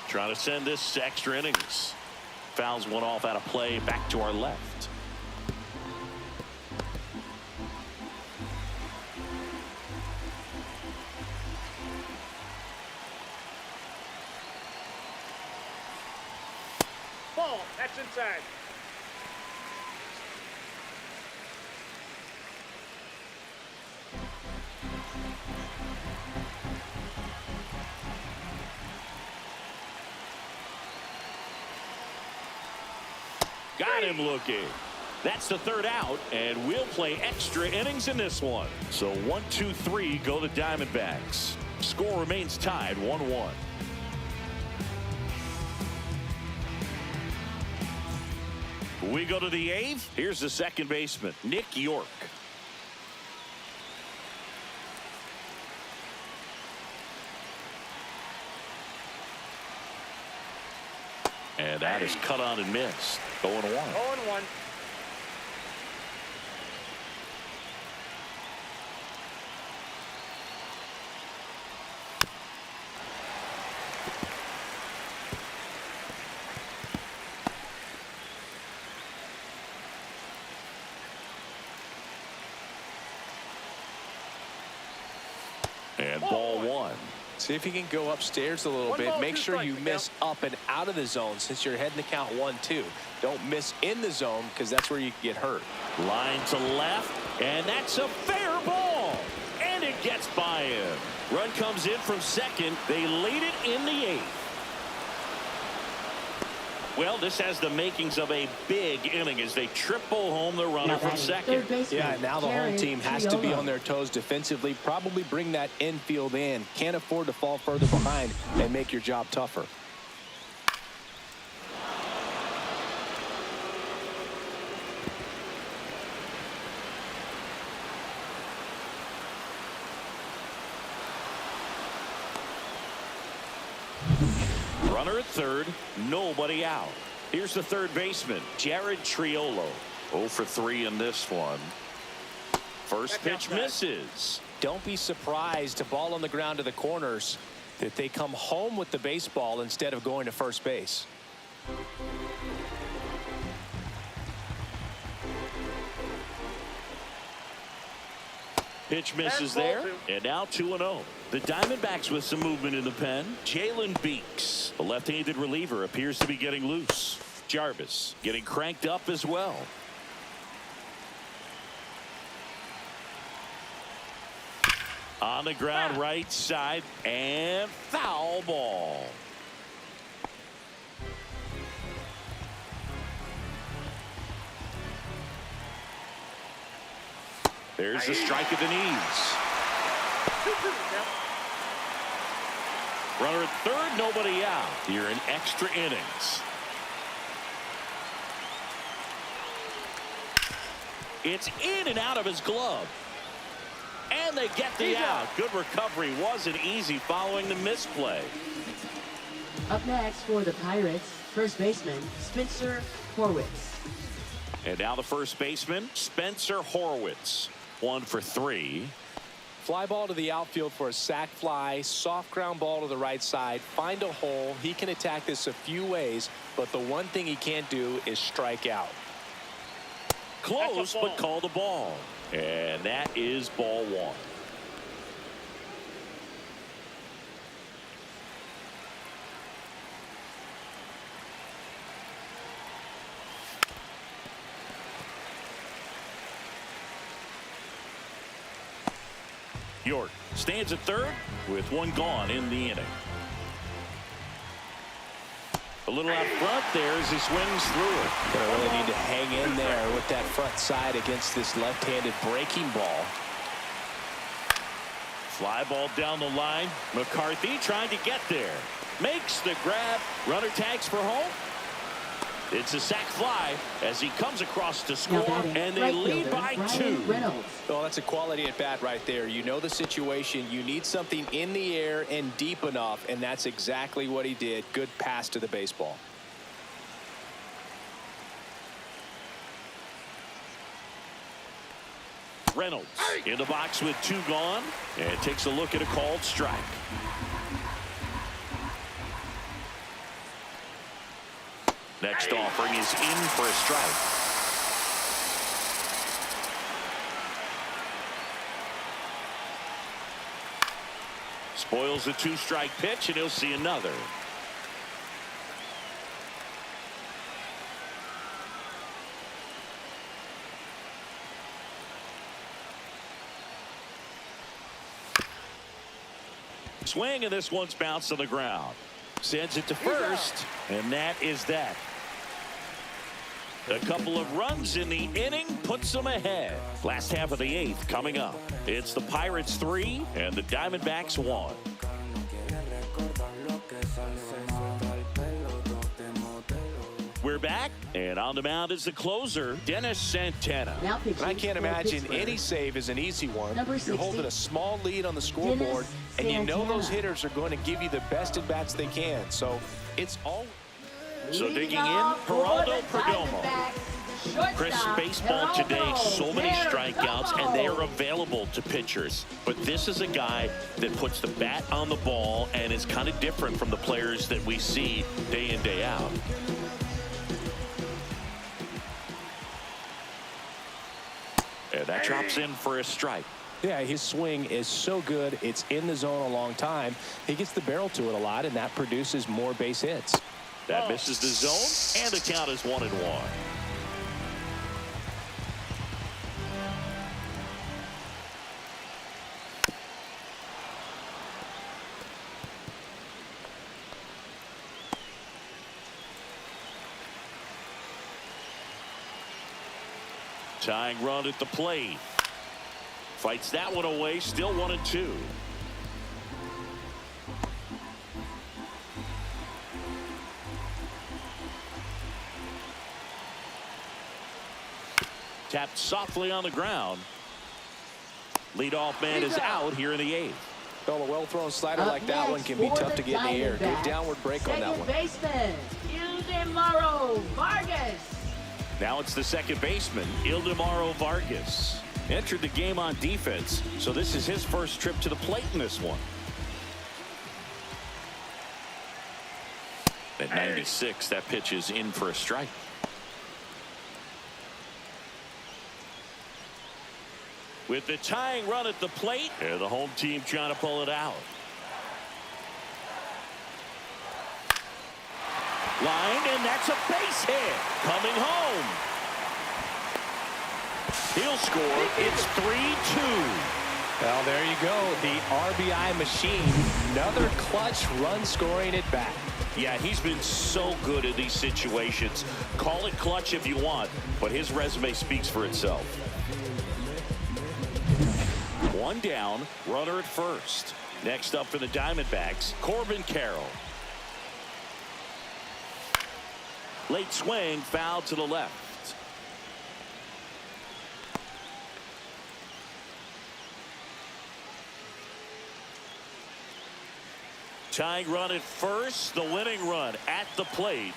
A: Trying to send this to extra innings. Fouls one off out of play, back to our left.
D: Ball. That's inside.
A: Got him looking. That's the third out, and we'll play extra innings in this one. So 1, 2, 3 go the Diamondbacks. Score remains tied 1-1. We go to the eighth. Here's the second baseman, Nick York. And that is cut on and missed. 0-1.
D: 0-1.
A: And ball one.
E: See if you can go upstairs a little bit. Make sure you miss up and out of the zone since you're heading to count 1-2. Don't miss in the zone because that's where you can get hurt.
A: Line to left, and that's a fair ball. And it gets by him. Run comes in from second. They lead it in the eighth. Well, this has the makings of a big inning as they triple home the runner from second.
E: Yeah, now the home team has to be on their toes defensively. Probably bring that infield in. Can't afford to fall further behind and make your job tougher.
A: Runner at third, nobody out. Here's the third baseman, Jared Triolo. 0 for 3 in this one. First pitch misses.
E: Don't be surprised, a ball on the ground to the corners, that they come home with the baseball instead of going to first base.
A: Pitch misses there, and now 2-0. The Diamondbacks with some movement in the pen. Jalen Beeks, the left-handed reliever, appears to be getting loose. Jarvis getting cranked up as well. On the ground right side, and foul ball. There's the strike at the knees. Runner at third, nobody out. Here in extra innings. It's in and out of his glove. And they get the out. Good recovery. Wasn't easy following the misplay.
C: Up next for the Pirates, first baseman, Spencer Horwitz.
A: And now the first baseman, Spencer Horwitz. 1 for 3.
E: Fly ball to the outfield for a sac fly. Soft ground ball to the right side. Find a hole. He can attack this a few ways, but the one thing he can't do is strike out.
A: Close, but called a ball. And that is ball one. York stands at third with one gone in the inning. A little out front there as he swings through it.
E: Gonna really need to hang in there with that front side against this left-handed breaking ball.
A: Fly ball down the line. McCarthy trying to get there. Makes the grab. Runner tags for home. It's a sac fly as he comes across to score, and they lead by 2.
E: Well, that's a quality at bat right there. You know the situation. You need something in the air and deep enough, and that's exactly what he did. Good pass to the baseball.
A: Reynolds in the box with 2 gone and takes a look at a called strike. Next offering is in for a strike. Spoils the 2-strike pitch, and he'll see another. Swing, and this one's bounced on the ground. Sends it to first, and that is that. A couple of runs in the inning puts them ahead. Last half of the 8th coming up. It's the Pirates 3 and the Diamondbacks 1. We're back, and on the mound is the closer, Dennis Santana.
E: And I can't imagine any save is an easy one. You're holding a small lead on the scoreboard, and you know those hitters are going to give you the best at bats they can. So it's all.
A: So digging in, Geraldo Perdomo. Chris, baseball today, so many strikeouts, and they are available to pitchers. But this is a guy that puts the bat on the ball and is kind of different from the players that we see day in, day out. And that drops in for a strike.
B: Yeah, his swing is so good. It's in the zone a long time. He gets the barrel to it a lot, and that produces more base hits.
A: That misses the zone, and the count is 1-1. Tying run at the plate. Fights that one away, still 1-2. Tapped softly on the ground. Leadoff man is out here in the 8th.
E: Well, a well-thrown slider like that one can be tough to get in the air. Good downward break on that one.
C: Baseman, Ildemaro Vargas.
A: Now it's the second baseman, Ildemaro Vargas. Entered the game on defense, so this is his first trip to the plate in this one. At 96, that pitch is in for a strike. With the tying run at the plate, and the home team trying to pull it out. Line, and that's a base hit. Coming home. He'll score. It's 3-2.
B: Well, there you go. The RBI machine. Another clutch run scoring at bat.
A: Yeah, he's been so good in these situations. Call it clutch if you want, but his resume speaks for itself. One down, runner at first. Next up for the Diamondbacks, Corbin Carroll. Late swing, foul to the left. Tying run at first, the winning run at the plate.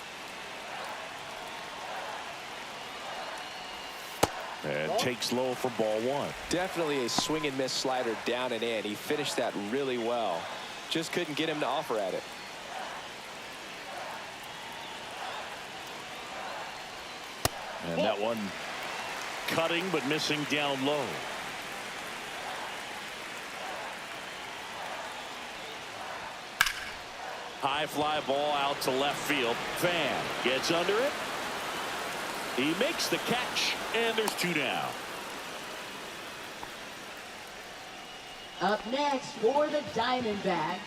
A: And takes low for ball 1.
E: Definitely a swing and miss slider down and in. He finished that really well. Just couldn't get him to offer at it.
A: And that one cutting but missing down low. High fly ball out to left field. Fan gets under it. He makes the catch, and there's 2 down.
C: Up next for the Diamondbacks,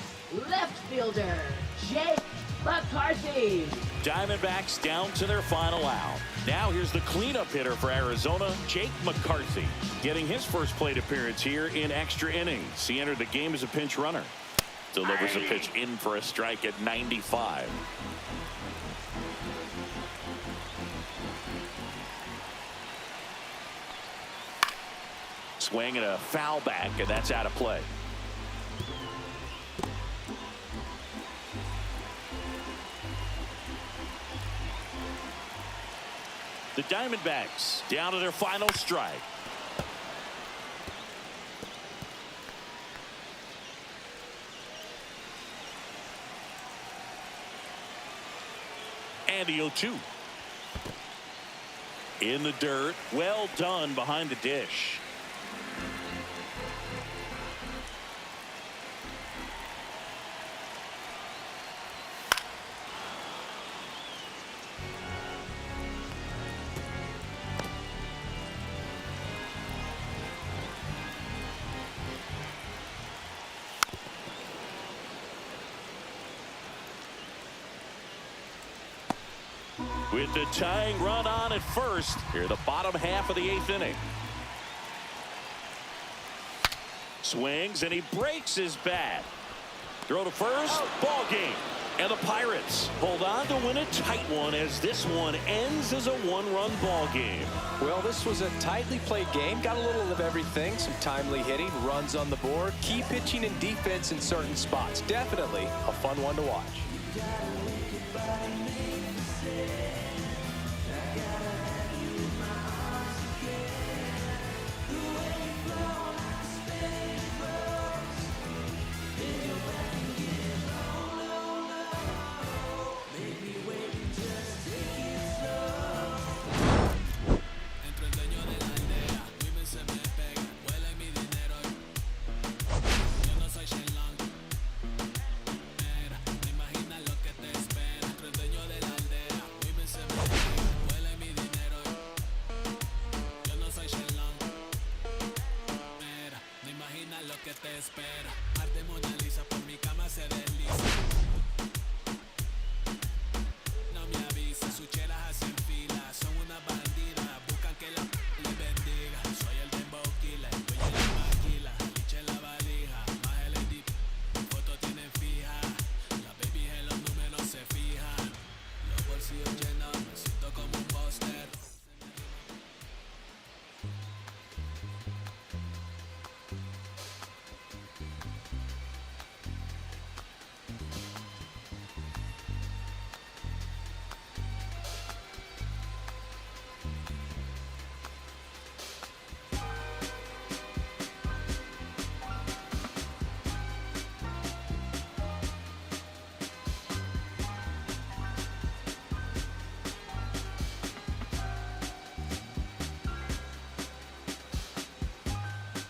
C: left fielder Jake McCarthy.
A: Diamondbacks down to their final out. Now here's the cleanup hitter for Arizona, Jake McCarthy, getting his first plate appearance here in extra innings. He entered the game as a pinch runner. Delivers a pitch in for a strike at 95. Swing and a foul back, and that's out of play. The Diamondbacks down to their final strike. And the 0-2. In the dirt. Well done behind the dish. With the tying run on at first, here the bottom half of the 8th inning. Swings and he breaks his bat. Throw to first, ball game. And the Pirates hold on to win a tight one as this one ends as a one-run ball game.
E: Well, this was a tightly played game. Got a little of everything. Some timely hitting, runs on the board, key pitching and defense in certain spots. Definitely a fun one to watch.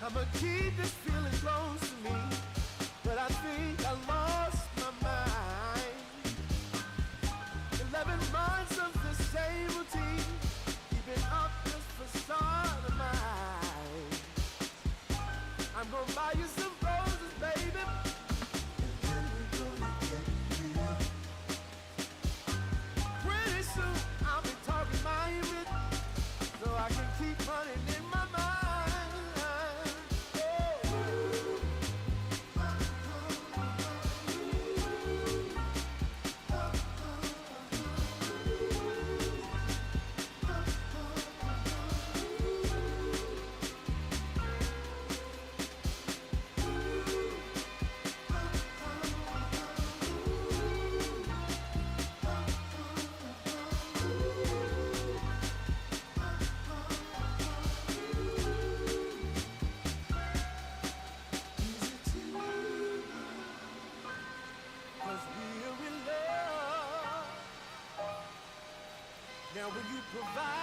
F: I'ma keep this feeling close to me, but I think I lost my mind. 11 months of the same routine, keeping up this facade of mine. I'm gonna buy you some roses, baby, and then we're gonna get real. Pretty soon I'll be talking my image, so I can keep running in my mind. Now will you provide